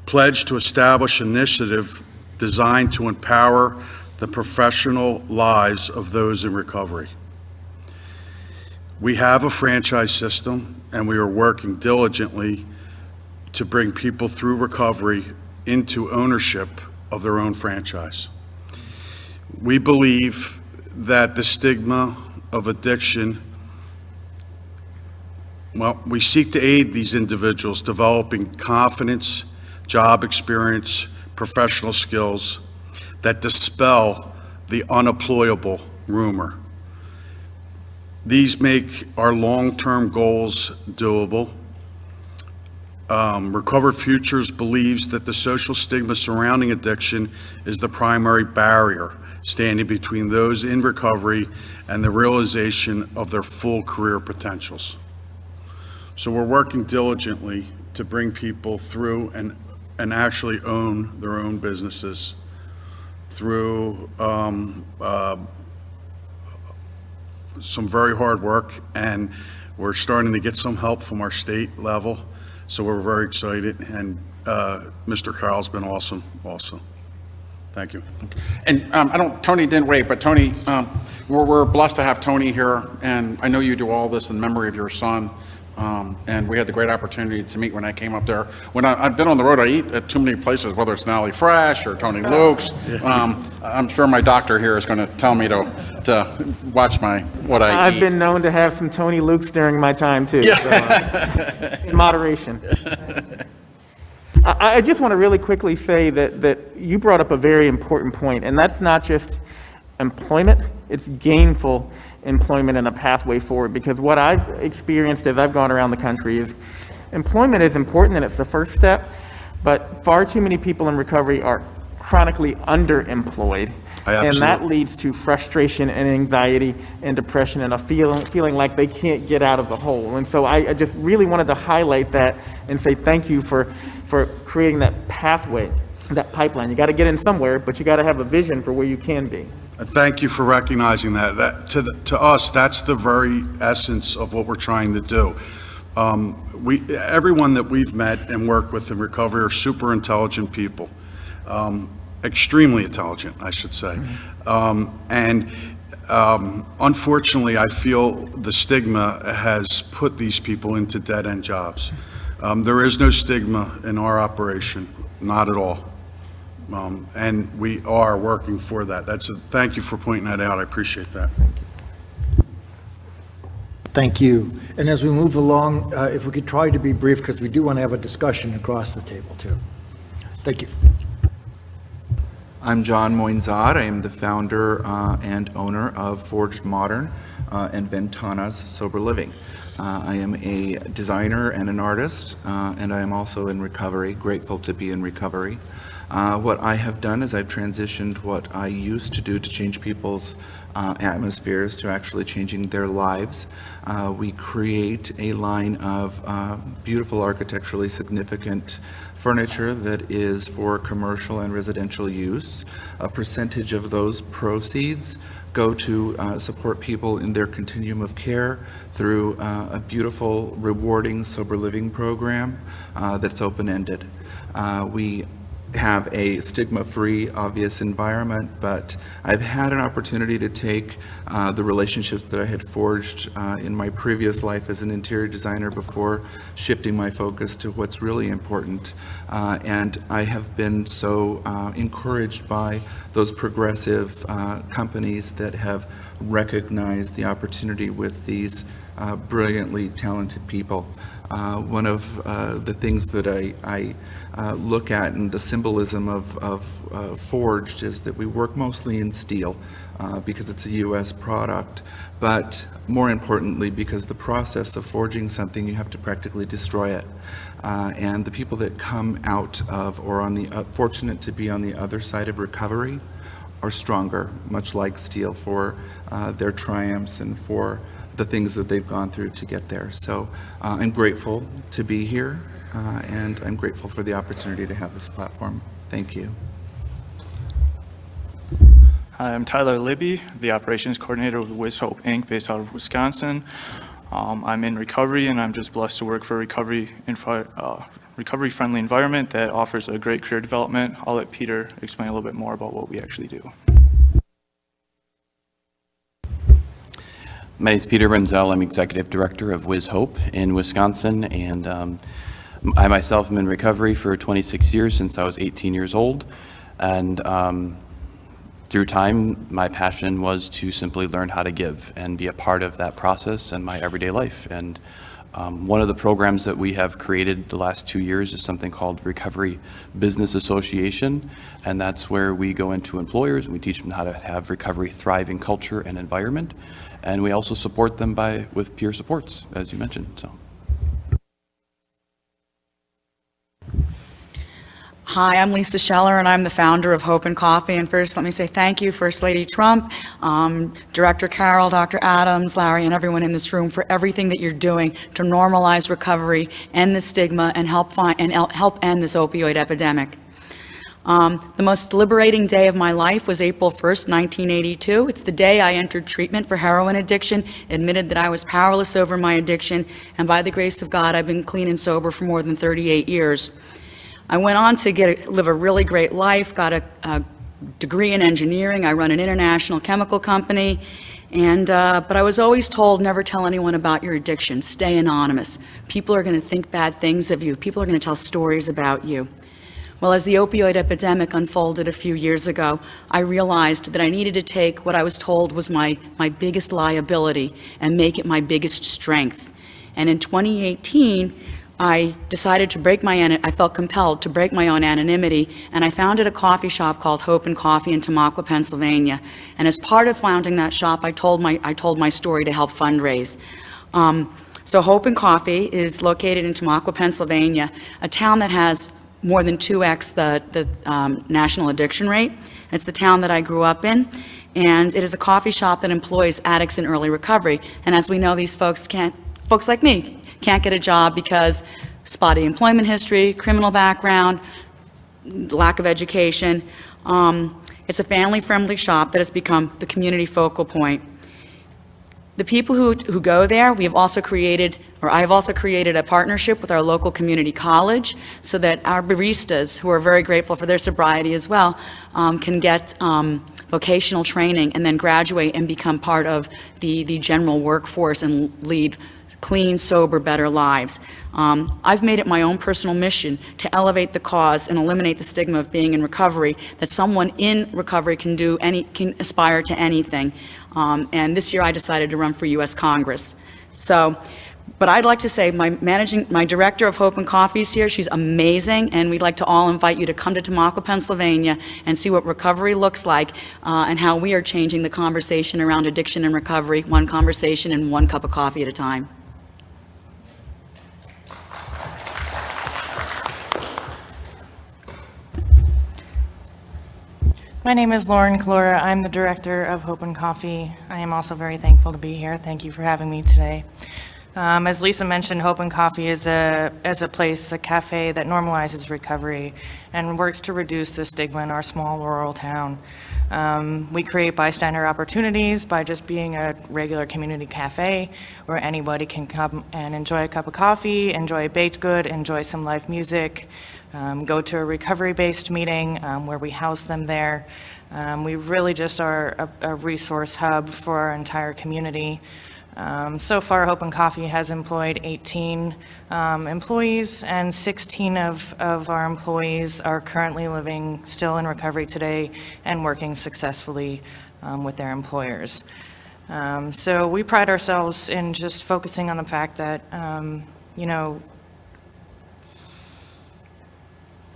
Speaker 9: pledged to establish an initiative designed to empower the professional lives of those in recovery. We have a franchise system, and we are working diligently to bring people through recovery into ownership of their own franchise. We believe that the stigma of addiction, we seek to aid these individuals developing confidence, job experience, professional skills that dispel the unemployable rumor. These make our long-term goals doable. Recovered Futures believes that the social stigma surrounding addiction is the primary barrier standing between those in recovery and the realization of their full career potentials. So we're working diligently to bring people through and actually own their own businesses through some very hard work, and we're starting to get some help from our state level, so we're very excited, and Mr. Carroll's been awesome also. Thank you.
Speaker 1: And Tony didn't wait, but Tony, we're blessed to have Tony here, and I know you do all this in memory of your son. And we had the great opportunity to meet when I came up there. When I've been on the road, I eat at too many places, whether it's Nally Fresh or Tony Luke's. I'm sure my doctor here is going to tell me to watch what I eat.
Speaker 3: I've been known to have some Tony Luke's during my time too, so, in moderation. I just want to really quickly say that you brought up a very important point, and that's not just employment, it's gainful employment and a pathway forward, because what I've experienced as I've gone around the country is employment is important and it's the first step, but far too many people in recovery are chronically underemployed, and that leads to frustration and anxiety and depression and a feeling like they can't get out of the hole. And so I just really wanted to highlight that and say thank you for creating that pathway, that pipeline. You got to get in somewhere, but you got to have a vision for where you can be.
Speaker 9: Thank you for recognizing that. To us, that's the very essence of what we're trying to do. Everyone that we've met and worked with in recovery are super intelligent people, extremely intelligent, I should say. Unfortunately, I feel the stigma has put these people into dead-end jobs. There is no stigma in our operation, not at all. And we are working for that. Thank you for pointing that out. I appreciate that.
Speaker 7: Thank you. And as we move along, if we could try to be brief, because we do want to have a discussion across the table, too. Thank you.
Speaker 10: I'm John Moinzad. I am the founder and owner of Forged Modern and Ventana's Sober Living. I am a designer and an artist, and I am also in recovery, grateful to be in recovery. What I have done is I've transitioned what I used to do to change people's atmospheres to actually changing their lives. We create a line of beautiful architecturally significant furniture that is for commercial and residential use. A percentage of those proceeds go to support people in their continuum of care through a beautiful, rewarding sober living program that's open-ended. We have a stigma-free, obvious environment, but I've had an opportunity to take the relationships that I had forged in my previous life as an interior designer before shifting my focus to what's really important. And I have been so encouraged by those progressive companies that have recognized the opportunity with these brilliantly talented people. One of the things that I look at and the symbolism of Forged is that we work mostly in steel because it's a U.S. product, but more importantly because the process of forging something, you have to practically destroy it. And the people that come out of or on the fortunate to be on the other side of recovery are stronger, much like steel, for their triumphs and for the things that they've gone through to get there. So I'm grateful to be here, and I'm grateful for the opportunity to have this platform. Thank you.
Speaker 11: Hi, I'm Tyler Libby, the operations coordinator with Wiz Hope Inc., based out of Wisconsin. I'm in recovery, and I'm just blessed to work for a recovery-friendly environment that offers a great career development. I'll let Peter explain a little bit more about what we actually do.
Speaker 12: My name is Peter Renzel. I'm Executive Director of Wiz Hope in Wisconsin, and I myself am in recovery for 26 years since I was 18 years old. And through time, my passion was to simply learn how to give and be a part of that process in my everyday life. And one of the programs that we have created the last 2 years is something called Recovery Business Association, and that's where we go into employers and we teach them how to have recovery thriving culture and environment. And we also support them with peer supports, as you mentioned. So.
Speaker 13: Hi, I'm Lisa Scheller, and I'm the founder of Hope and Coffee. And first, let me say thank you, First Lady Trump, Director Carroll, Dr. Adams, Larry, and everyone in this room for everything that you're doing to normalize recovery, end the stigma, and help end this opioid epidemic. The most liberating day of my life was April 1st, 1982. It's the day I entered treatment for heroin addiction, admitted that I was powerless over my addiction, and by the grace of God, I've been clean and sober for more than 38 years. I went on to live a really great life, got a degree in engineering. I run an international chemical company, but I was always told, never tell anyone about your addiction, stay anonymous. People are going to think bad things of you. People are going to tell stories about you. Well, as the opioid epidemic unfolded a few years ago, I realized that I needed to take what I was told was my biggest liability and make it my biggest strength. And in 2018, I decided to I felt compelled to break my own anonymity, and I founded a coffee shop called Hope and Coffee in Tamaqua, Pennsylvania. And as part of founding that shop, I told my story to help fundraise. So Hope and Coffee is located in Tamaqua, Pennsylvania, a town that has more than 2x the national addiction rate. It's the town that I grew up in, and it is a coffee shop that employs addicts in early recovery. And as we know, these folks like me, can't get a job because spotty employment history, criminal background, lack of education. It's a family-friendly shop that has become the community focal point. The people who go there, I've also created a partnership with our local community college so that our baristas, who are very grateful for their sobriety as well, can get vocational training and then graduate and become part of the general workforce and lead clean, sober, better lives. I've made it my own personal mission to elevate the cause and eliminate the stigma of being in recovery, that someone in recovery can aspire to anything. And this year I decided to run for U.S. Congress. But I'd like to say my director of Hope and Coffee is here. She's amazing, and we'd like to all invite you to come to Tamaqua, Pennsylvania, and see what recovery looks like and how we are changing the conversation around addiction and recovery, one conversation and one cup of coffee at a time.
Speaker 14: My name is Lauren Calora. I'm the director of Hope and Coffee. I am also very thankful to be here. Thank you for having me today. As Lisa mentioned, Hope and Coffee is a cafe that normalizes recovery and works to reduce the stigma in our small rural town. We create bystander opportunities by just being a regular community cafe where anybody can come and enjoy a cup of coffee, enjoy a baked good, enjoy some live music, go to a recovery-based meeting where we house them there. We really just are a resource hub for our entire community. So far, Hope and Coffee has employed 18 employees, and 16 of our employees are currently living still in recovery today and working successfully with their employers. So we pride ourselves in just focusing on the fact that,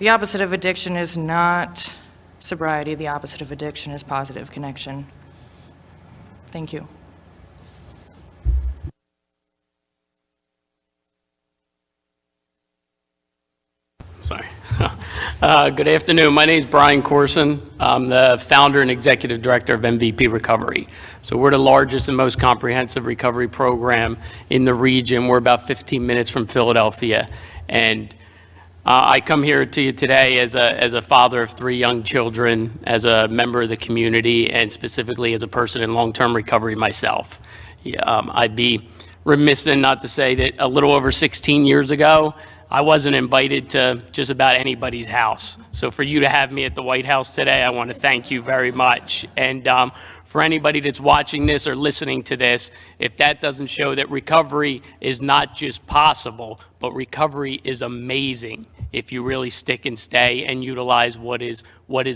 Speaker 14: the opposite of addiction is not sobriety. The opposite of addiction is positive connection. Thank you.
Speaker 15: Sorry. Good afternoon. My name is Brian Corson. I'm the founder and executive director of MVP Recovery. So we're the largest and most comprehensive recovery program in the region. We're about 15 minutes from Philadelphia. And I come here to you today as a father of 3 young children, as a member of the community, and specifically as a person in long-term recovery myself. I'd be remiss then not to say that a little over 16 years ago, I wasn't invited to just about anybody's house. So for you to have me at the White House today, I want to thank you very much. And for anybody that's watching this or listening to this, if that doesn't show that recovery is not just possible, but recovery is amazing if you really stick and stay and utilize what is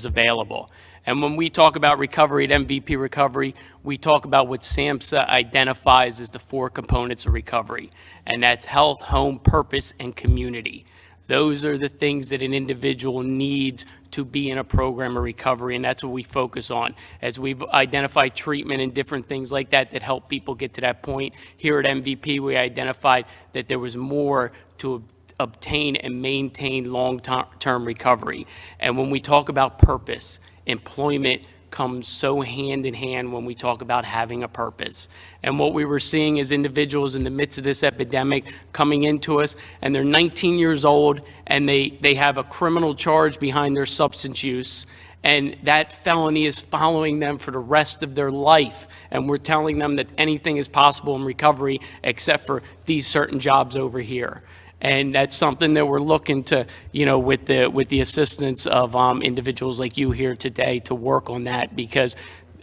Speaker 15: available. And when we talk about recovery at MVP Recovery, we talk about what SAMHSA identifies as the 4 components of recovery, and that's health, home, purpose, and community. Those are the things that an individual needs to be in a program of recovery, and that's what we focus on. As we've identified treatment and different things like that that help people get to that point, here at MVP we identified that there was more to obtain and maintain long-term recovery. And when we talk about purpose, employment comes so hand in hand when we talk about having a purpose. And what we were seeing is individuals in the midst of this epidemic coming into us, and they're 19 years old, and they have a criminal charge behind their substance use, and that felony is following them for the rest of their life. And we're telling them that anything is possible in recovery except for these certain jobs over here. And that's something that we're looking to, with the assistance of individuals like you here today, to work on that, because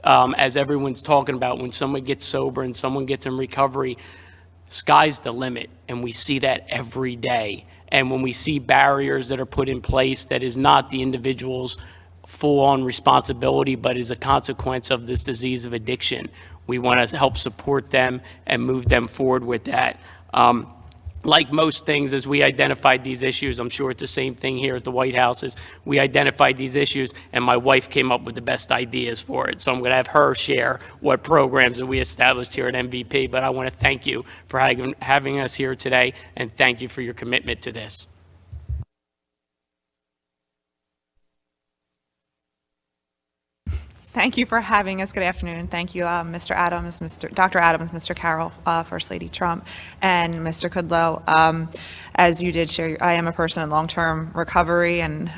Speaker 15: as everyone's talking about, when someone gets sober and someone gets in recovery, sky's the limit, and we see that every day. And when we see barriers that are put in place that is not the individual's full-on responsibility, but is a consequence of this disease of addiction, we want to help support them and move them forward with that. Like most things, as we identified these issues, I'm sure it's the same thing here at the White House, is we identified these issues, and my wife came up with the best ideas for it. So I'm going to have her share what programs that we established here at MVP. But I want to thank you for having us here today, and thank you for your commitment to this.
Speaker 16: Thank you for having us. Good afternoon. Thank you, Mr. Adams, Dr. Adams, Mr. Carroll, First Lady Trump, and Mr. Kudlow. As you did share, I am a person in long-term recovery, and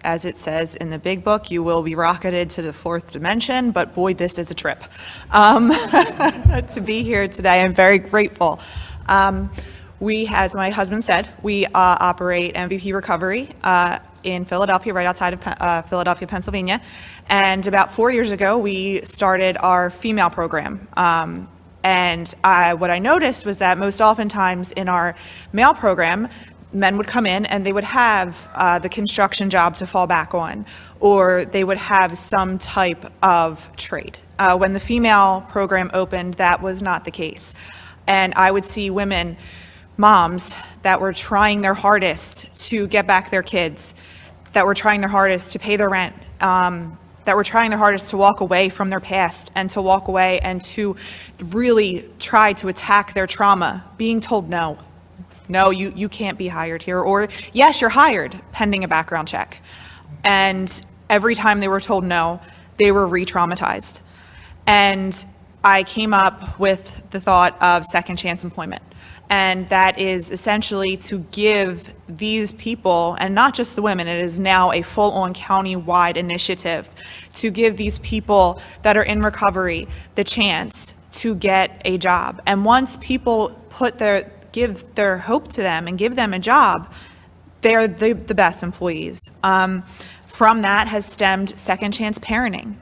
Speaker 16: as it says in the big book, you will be rocketed to the 4th dimension, but boy, this is a trip. To be here today, I'm very grateful. We, as my husband said, we operate MVP Recovery in Philadelphia, right outside of Philadelphia, Pennsylvania. And about 4 years ago, we started our female program. And what I noticed was that most oftentimes in our male program, men would come in and they would have the construction job to fall back on, or they would have some type of trade. When the female program opened, that was not the case. And I would see women, moms, that were trying their hardest to get back their kids, that were trying their hardest to pay their rent, that were trying their hardest to walk away from their past and to walk away and to really try to attack their trauma, being told no. No, you can't be hired here, or yes, you're hired, pending a background check. And every time they were told no, they were re-traumatized. And I came up with the thought of second chance employment. And that is essentially to give these people, and not just the women, it is now a full-on county-wide initiative, to give these people that are in recovery the chance to get a job. And once people give their hope to them and give them a job, they're the best employees. From that has stemmed second chance parenting.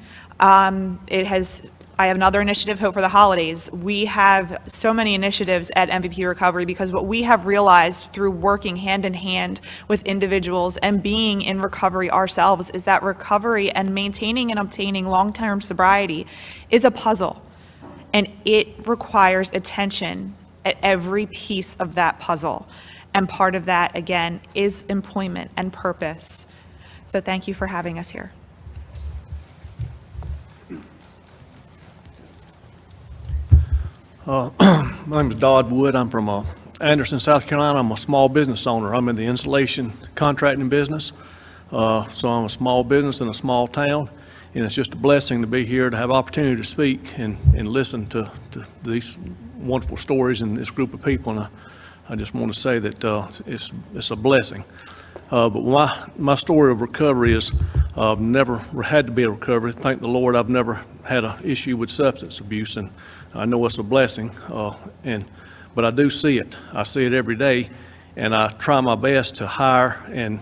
Speaker 16: I have another initiative, Hope for the Holidays. We have so many initiatives at MVP Recovery because what we have realized through working hand in hand with individuals and being in recovery ourselves is that recovery and maintaining and obtaining long-term sobriety is a puzzle. And it requires attention at every piece of that puzzle. And part of that, again, is employment and purpose. So thank you for having us here.
Speaker 17: My name is Dodd Wood. I'm from Anderson, South Carolina. I'm a small business owner. I'm in the insulation contracting business. So I'm a small business in a small town, and it's just a blessing to be here to have opportunity to speak and listen to these wonderful stories and this group of people. And I just want to say that it's a blessing. But my story of recovery is I've never had to be a recovery. Thank the Lord, I've never had an issue with substance abuse, and I know it's a blessing. But I do see it. I see it every day, and I try my best to hire and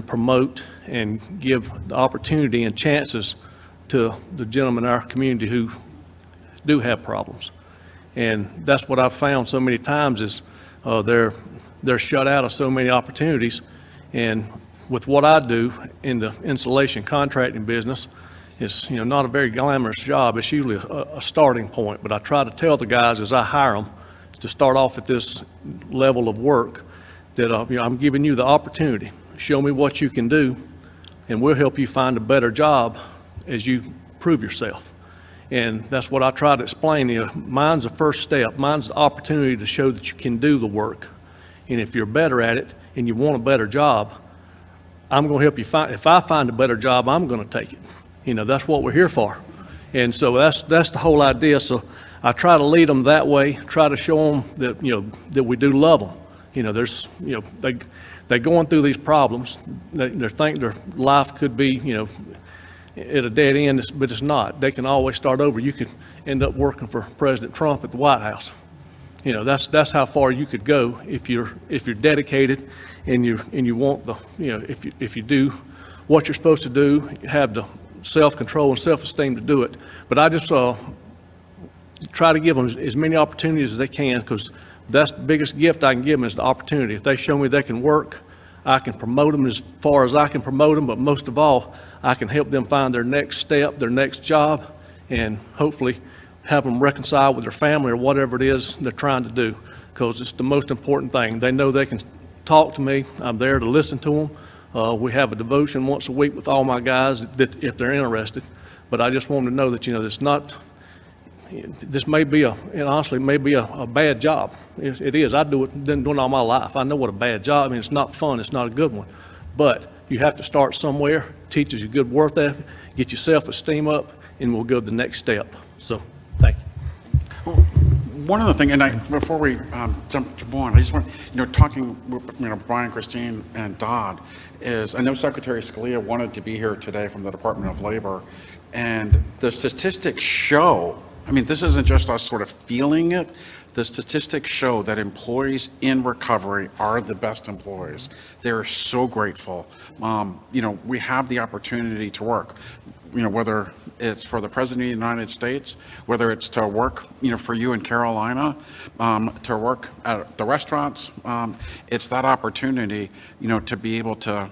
Speaker 17: promote and give the opportunity and chances to the gentlemen in our community who do have problems. And that's what I've found so many times is they're shut out of so many opportunities. And with what I do in the insulation contracting business, it's not a very glamorous job. It's usually a starting point. But I try to tell the guys as I hire them to start off at this level of work that I'm giving you the opportunity. Show me what you can do, and we'll help you find a better job as you prove yourself. And that's what I try to explain to you. Mine's the first step. Mine's the opportunity to show that you can do the work. And if you're better at it and you want a better job, I'm going to help you find. If I find a better job, I'm going to take it. That's what we're here for. And so that's the whole idea. So I try to lead them that way. Try to show them that that we do love them. They're going through these problems. They think their life could be at a dead end, but it's not. They can always start over. You could end up working for President Trump at the White House. That's how far you could go if you're dedicated and you want the if you do what you're supposed to do, have the self-control and self-esteem to do it. But I just try to give them as many opportunities as they can, because that's the biggest gift I can give them is the opportunity. If they show me they can work, I can promote them as far as I can promote them, but most of all, I can help them find their next step, their next job, and hopefully have them reconcile with their family or whatever it is they're trying to do, because it's the most important thing. They know they can talk to me. I'm there to listen to them. We have a devotion once a week with all my guys that if they're interested. But I just want them to know that, it's not, this may be and honestly, may be a bad job. It is. I been doing it all my life. I know what a bad job, it's not fun. It's not a good one. But you have to start somewhere, teaches you good work ethic, get your self-esteem up, and we'll go to the next step. So, thank you.
Speaker 1: One other thing, and before we jump on, I just want, talking with, Brian, Christine, and Dodd, is I know Secretary Scalia wanted to be here today from the Department of Labor, and the statistics show, this isn't just us sort of feeling it, The statistics show that employees in recovery are the best employees. They're so grateful. We have the opportunity to work, whether it's for the President of the United States, whether it's to work, for you in Carolina, to work at the restaurants. It's that opportunity, to be able to,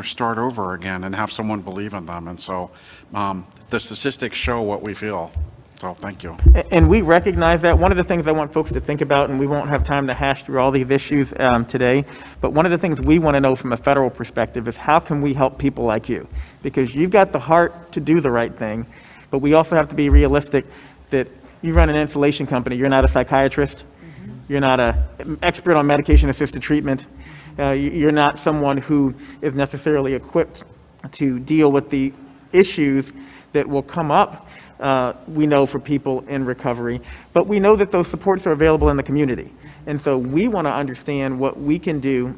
Speaker 1: start over again and have someone believe in them. And so the statistics show what we feel. So thank you.
Speaker 3: And we recognize that. One of the things I want folks to think about, and we won't have time to hash through all these issues today, but one of the things we want to know from a federal perspective is how can we help people like you? Because you've got the heart to do the right thing, but we also have to be realistic that you run an insulation company. You're not a psychiatrist. You're not an expert on medication-assisted treatment. You're not someone who is necessarily equipped to deal with the issues that will come up, we know, for people in recovery. But we know that those supports are available in the community. And so we want to understand what we can do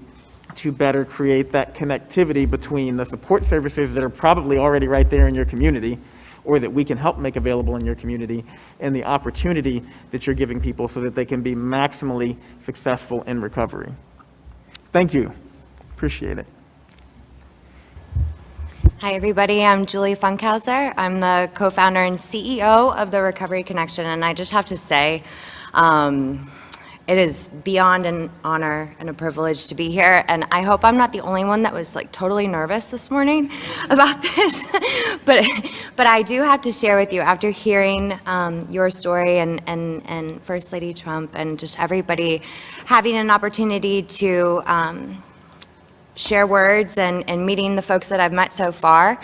Speaker 3: to better create that connectivity between the support services that are probably already right there in your community, or that we can help make available in your community, and the opportunity that you're giving people so that they can be maximally successful in recovery. Thank you. Appreciate it.
Speaker 18: Hi, everybody. I'm Julie Funkhauser. I'm the co-founder and CEO of the Recovery Connection, and I just have to say, it is beyond an honor and a privilege to be here, and I hope I'm not the only one that was totally nervous this morning about this, but I do have to share with you, after hearing your story and First Lady Trump and just everybody having an opportunity to share words and meeting the folks that I've met so far,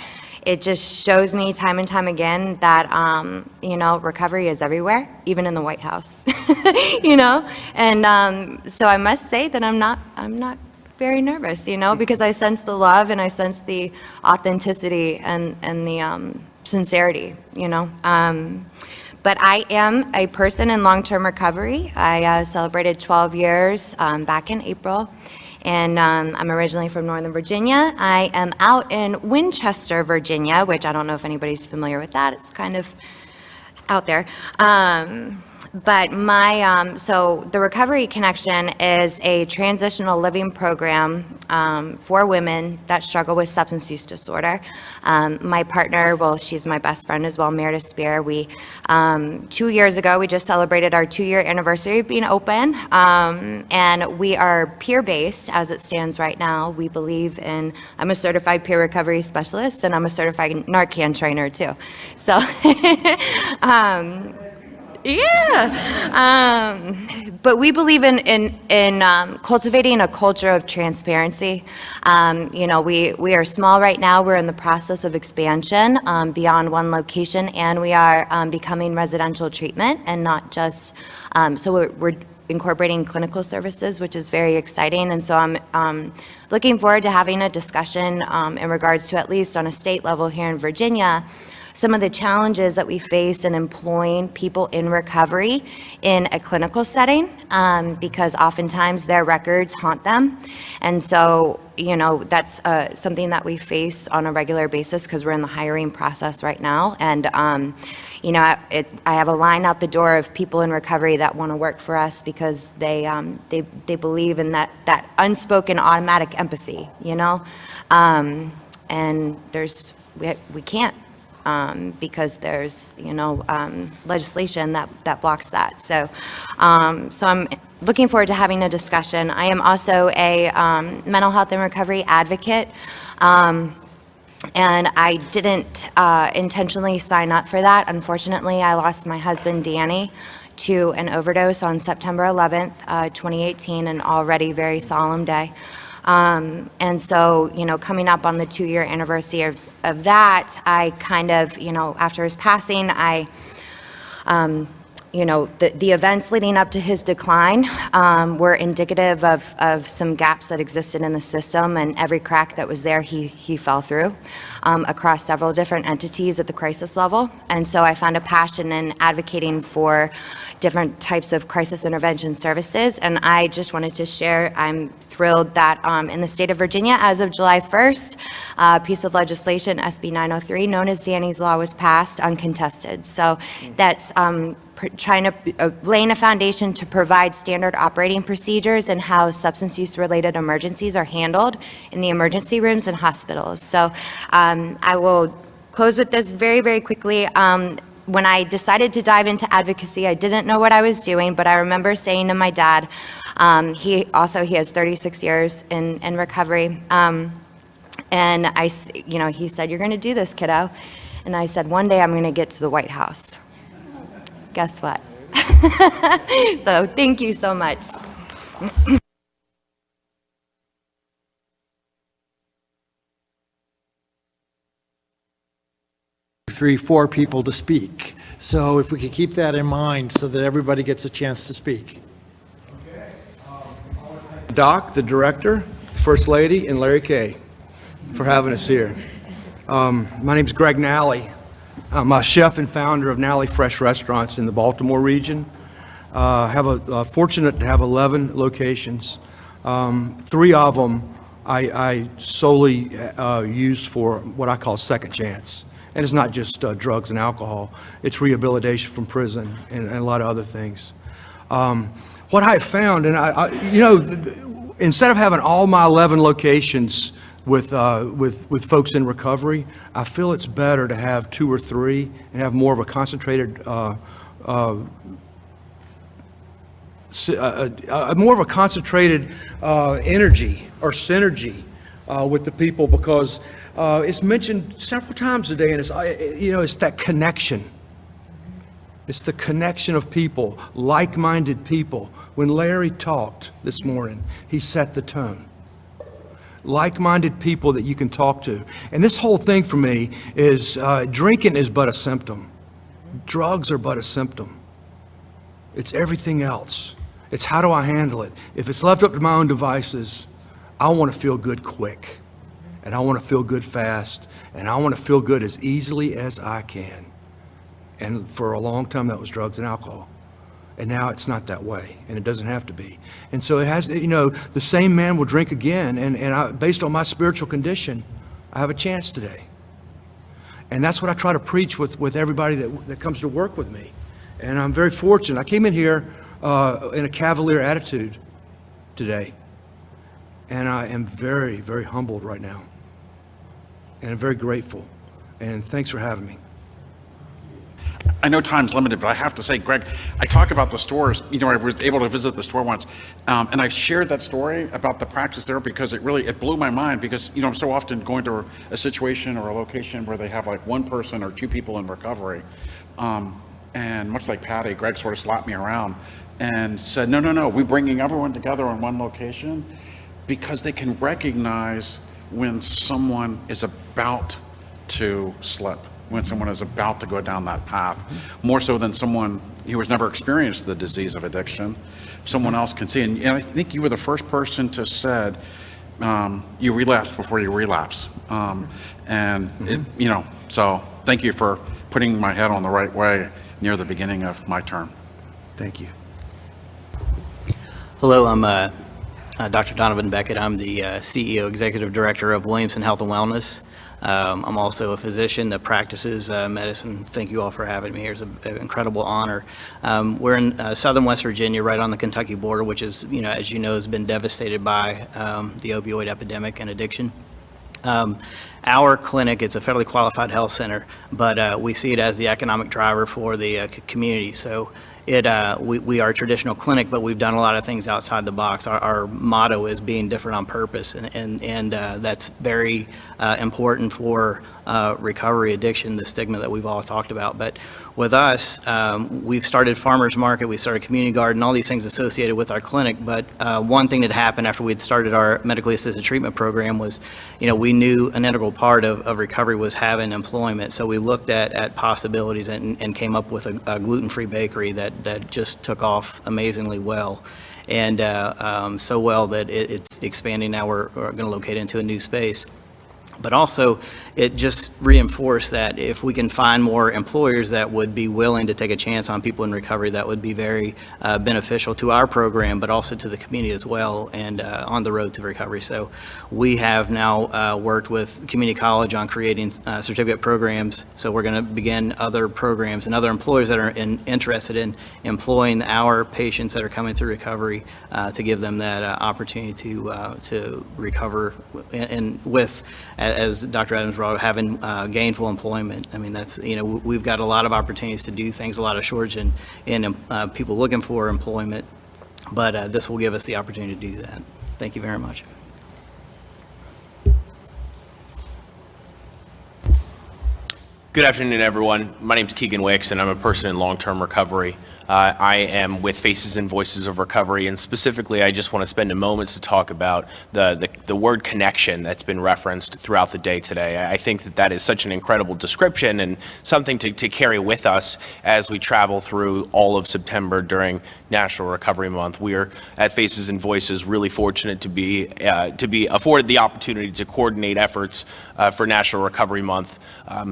Speaker 18: it just shows me time and time again that, recovery is everywhere, even in the White House, and so I must say that I'm not very nervous, because I sense the love and I sense the authenticity and the sincerity, But I am a person in long-term recovery. I celebrated 12 years back in April. And I'm originally from Northern Virginia. I am out in Winchester, Virginia, which I don't know if anybody's familiar with that. It's kind of out there. But so the Recovery Connection is a transitional living program for women that struggle with substance use disorder. My partner, she's my best friend as well, Meredith Spear. 2 years ago, we just celebrated our 2-year anniversary of being open. And we are peer-based as it stands right now. We believe in, I'm a certified peer recovery specialist, and I'm a certified Narcan trainer too. So, but we believe in cultivating a culture of transparency. We are small right now. We're in the process of expansion beyond one location, and we are becoming residential treatment and not just, so we're incorporating clinical services, which is very exciting. And so I'm looking forward to having a discussion in regards to, at least on a state level here in Virginia, some of the challenges that we face in employing people in recovery in a clinical setting, because oftentimes their records haunt them. And so, that's something that we face on a regular basis because we're in the hiring process right now. And, I have a line out the door of people in recovery that want to work for us because they believe in that unspoken automatic empathy, and we can't. Because there's, legislation that blocks that. So I'm looking forward to having a discussion. I am also a mental health and recovery advocate, and I didn't intentionally sign up for that. Unfortunately, I lost my husband, Danny, to an overdose on September 11th, 2018, an already very solemn day. And so, coming up on the 2-year anniversary of that, I kind of, after his passing, the events leading up to his decline were indicative of some gaps that existed in the system, and every crack that was there, he fell through. across several different entities at the crisis level. And so I found a passion in advocating for different types of crisis intervention services. And I just wanted to share, I'm thrilled that in the state of Virginia, as of July 1st, a piece of legislation, SB 903, known as Danny's Law, was passed uncontested. So that's laying a foundation to provide standard operating procedures and how substance use related emergencies are handled in the emergency rooms and hospitals. So I will close with this very, very quickly. When I decided to dive into advocacy, I didn't know what I was doing, but I remember saying to my dad, he has 36 years in recovery, and he said, "You're going to do this, kiddo." And I said, "One day I'm going to get to the White House." Guess what? So thank you so much.
Speaker 7: 3, 4 people to speak. So if we could keep that in mind so that everybody gets a chance to speak.
Speaker 19: Doc, the director, First Lady, and Larry Kay for having us here. My name's Greg Nally. I'm a chef and founder of Nally Fresh Restaurants in the Baltimore region. Fortunate to have 11 locations. 3 of them I solely use for what I call second chance. And it's not just drugs and alcohol. It's rehabilitation from prison and a lot of other things. What I found, and instead of having all my 11 locations with folks in recovery, I feel it's better to have 2 or 3 and have more of a concentrated, energy or synergy with the people, because it's mentioned several times today, and it's that connection. It's the connection of people, like-minded people. When Larry talked this morning, he set the tone. Like-minded people that you can talk to. And this whole thing for me is drinking is but a symptom. Drugs are but a symptom. It's everything else. It's how do I handle it? If it's left up to my own devices, I want to feel good quick. And I want to feel good fast. And I want to feel good as easily as I can. And for a long time, that was drugs and alcohol. And now it's not that way, and it doesn't have to be. And so it has, the same man will drink again, and based on my spiritual condition, I have a chance today. And that's what I try to preach with everybody that comes to work with me. And I'm very fortunate. I came in here in a cavalier attitude today, and I am very, very humbled right now. And I'm very grateful, and thanks for having me.
Speaker 1: I know time's limited, but I have to say, Greg, I talk about the stores. I was able to visit the store once, and I shared that story about the practice there because it blew my mind, because, I'm so often going to a situation or a location where they have like 1 person or 2 people in recovery. And much like Patty, Greg sort of slapped me around and said, no, we're bringing everyone together in one location because they can recognize when someone is about to slip, when someone is about to go down that path, more so than someone who has never experienced the disease of addiction. Someone else can see. And I think you were the first person to said, you relapse before you relapse. So thank you for putting my head on the right way near the beginning of my term.
Speaker 19: Thank you.
Speaker 20: Hello, I'm Dr. Donovan Beckett. I'm the CEO, Executive Director of Williamson Health and Wellness. I'm also a physician that practices medicine. Thank you all for having me here. It's an incredible honor. We're in southern West Virginia, right on the Kentucky border, which is, as you know, has been devastated by the opioid epidemic and addiction. Our clinic, it's a federally qualified health center, but we see it as the economic driver for the community. So we are a traditional clinic, but we've done a lot of things outside the box. Our motto is being different on purpose, and that's very important for recovery, addiction, the stigma that we've all talked about. But with us, we've started farmers market, we started community garden, all these things associated with our clinic. But one thing that happened after we'd started our medically assisted treatment program was, we knew an integral part of recovery was having employment. So we looked at possibilities and came up with a gluten-free bakery that just took off amazingly well. And so well that it's expanding. Now we're going to locate into a new space. But also, it just reinforced that if we can find more employers that would be willing to take a chance on people in recovery, that would be very beneficial to our program, but also to the community as well, and on the road to recovery. So we have now worked with community college on creating certificate programs. So we're going to begin other programs and other employers that are interested in employing our patients that are coming through recovery to give them that opportunity to recover and with, as Dr. Adams brought up, having gainful employment. I mean, that's, we've got a lot of opportunities to do things, a lot of shortage in people looking for employment, but this will give us the opportunity to do that. Thank you very much.
Speaker 21: Good afternoon, everyone. My name is Keegan Wicks, and I'm a person in long-term recovery. I am with Faces and Voices of Recovery, and specifically, I just want to spend a moment to talk about the word connection that's been referenced throughout the day today. I think that is such an incredible description and something to carry with us as we travel through all of September during National Recovery Month. We are at Faces and Voices really fortunate to be afforded the opportunity to coordinate efforts for National Recovery Month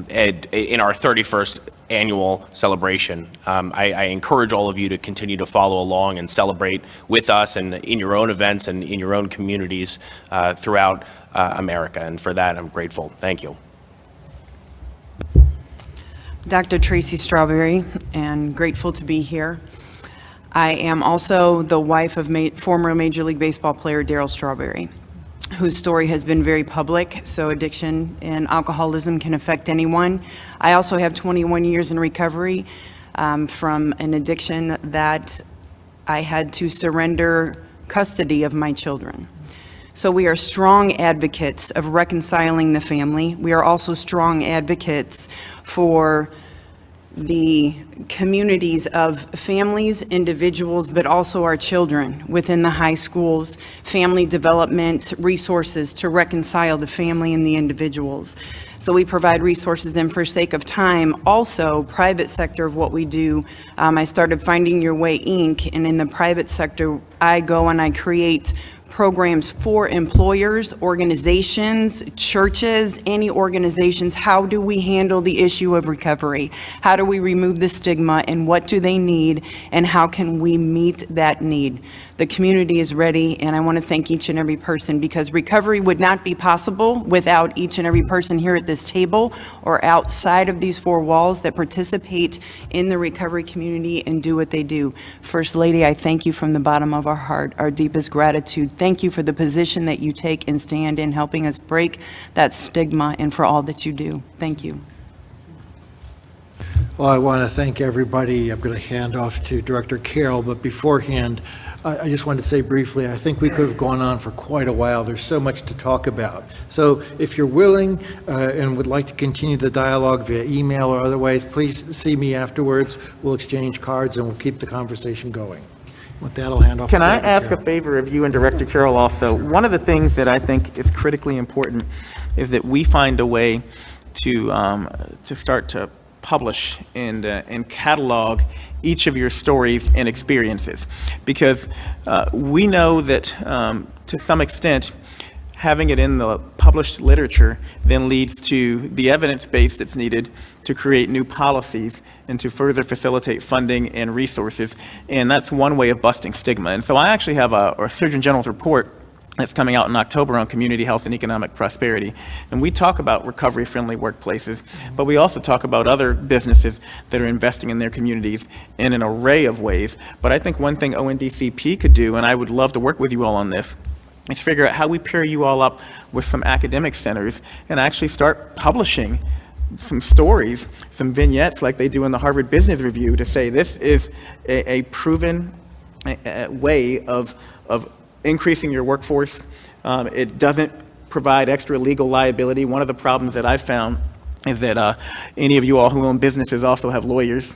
Speaker 21: in our 31st annual celebration. I encourage all of you to continue to follow along and celebrate with us and in your own events and in your own communities throughout America. And for that, I'm grateful. Thank you.
Speaker 22: Dr. Tracy Strawberry, and grateful to be here. I am also the wife of former Major League Baseball player Darryl Strawberry, whose story has been very public, so addiction and alcoholism can affect anyone. I also have 21 years in recovery from an addiction that I had to surrender custody of my children. So we are strong advocates of reconciling the family. We are also strong advocates for the communities of families, individuals, but also our children within the high schools, family development resources to reconcile the family and the individuals. So we provide resources, and for sake of time, also private sector of what we do. I started Finding Your Way, Inc., and in the private sector, I go and I create programs for employers, organizations, churches, any organizations. How do we handle the issue of recovery? How do we remove the stigma, and what do they need, and how can we meet that need? The community is ready, and I want to thank each and every person, because recovery would not be possible without each and every person here at this table or outside of these four walls that participate in the recovery community and do what they do. First Lady, I thank you from the bottom of our heart, our deepest gratitude. Thank you for the position that you take and stand in helping us break that stigma, and for all that you do. Thank you.
Speaker 7: Well, I want to thank everybody. I'm going to hand off to Director Carroll, but beforehand, I just wanted to say briefly, I think we could have gone on for quite a while. There's so much to talk about. So if you're willing and would like to continue the dialogue via email or otherwise, please see me afterwards. We'll exchange cards and we'll keep the conversation going. With that, I'll hand off
Speaker 3: Can
Speaker 7: to
Speaker 3: I
Speaker 7: Director
Speaker 3: ask a
Speaker 7: Carroll.
Speaker 3: favor of you and Director Carroll also? One of the things that I think is critically important is that we find a way to start to publish and catalog each of your stories and experiences, because we know that to some extent having it in the published literature then leads to the evidence base that's needed to create new policies and to further facilitate funding and resources, and that's one way of busting stigma. And so I actually have a Surgeon General's report that's coming out in October on community health and economic prosperity. And we talk about recovery-friendly workplaces, but we also talk about other businesses that are investing in their communities in an array of ways. But I think one thing ONDCP could do, and I would love to work with you all on this, is figure out how we pair you all up with some academic centers and actually start publishing some stories, some vignettes like they do in the Harvard Business Review, to say this is a proven way of increasing your workforce. It doesn't provide extra legal liability. One of the problems that I've found is that any of you all who own businesses also have lawyers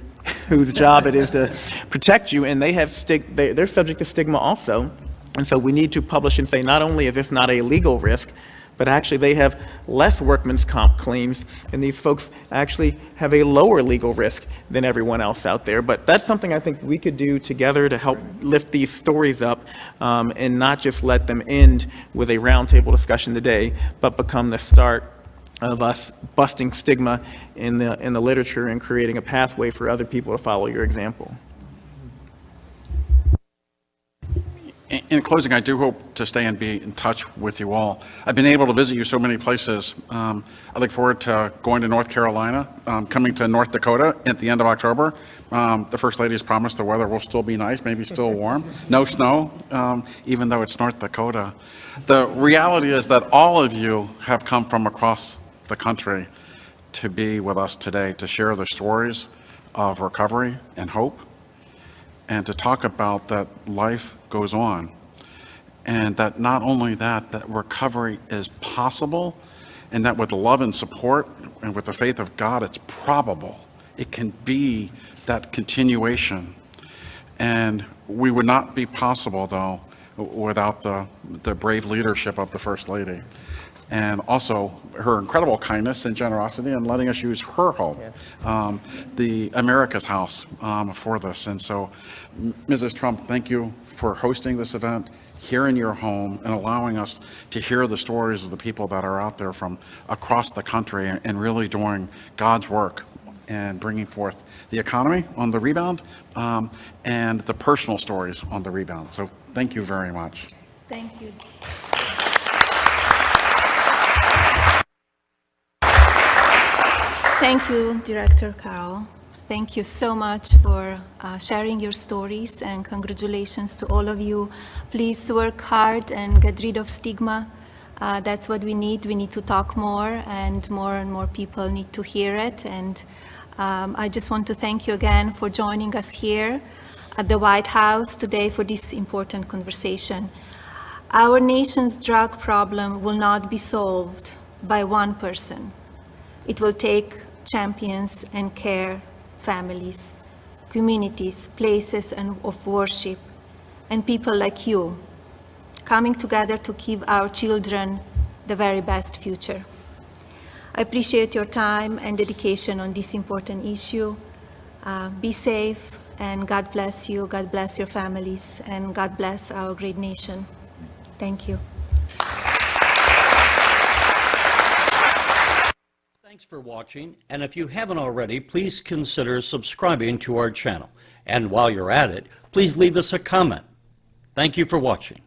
Speaker 3: whose job it is to protect you, and they have they're subject to stigma also. And so we need to publish and say, not only is this not a legal risk, but actually they have less workman's comp claims, and these folks actually have a lower legal risk than everyone else out there. But that's something I think we could do together to help lift these stories up, and not just let them end with a roundtable discussion today, but become the start of us busting stigma in the literature and creating a pathway for other people to follow your example.
Speaker 1: In closing, I do hope to stay and be in touch with you all. I've been able to visit you so many places. I look forward to going to North Carolina, coming to North Dakota at the end of October. The First Lady has promised the weather will still be nice, maybe still warm. No snow, even though it's North Dakota. The reality is that all of you have come from across the country to be with us today, to share the stories of recovery and hope, and to talk about that life goes on, and that not only that recovery is possible, and that with the love and support and with the faith of God, it's probable. It can be that continuation. And we would not be possible, though, without the brave leadership of the First Lady. And also her incredible kindness and generosity in letting us use her home, the America's House, for this. And so, Mrs. Trump, thank you for hosting this event here in your home and allowing us to hear the stories of the people that are out there from across the country and really doing God's work and bringing forth the economy on the rebound, and the personal stories on the rebound. So thank you very much.
Speaker 6: Thank you. Thank you, Director Carol. Thank you so much for sharing your stories, and congratulations to all of you. Please work hard and get rid of stigma. That's what we need. We need to talk more and more people need to hear it. And I just want to thank you again for joining us here at the White House today for this important conversation. Our nation's drug problem will not be solved by one person. It will take champions and care families, communities, places of worship, and people like you coming together to give our children the very best future. I appreciate your time and dedication on this important issue. Be safe, and God bless you, God bless your families, and God bless our great nation. Thank you.
Speaker 2: Thanks for watching, and if you haven't already, please consider subscribing to our channel. And while you're at it, please leave us a comment. Thank you for watching.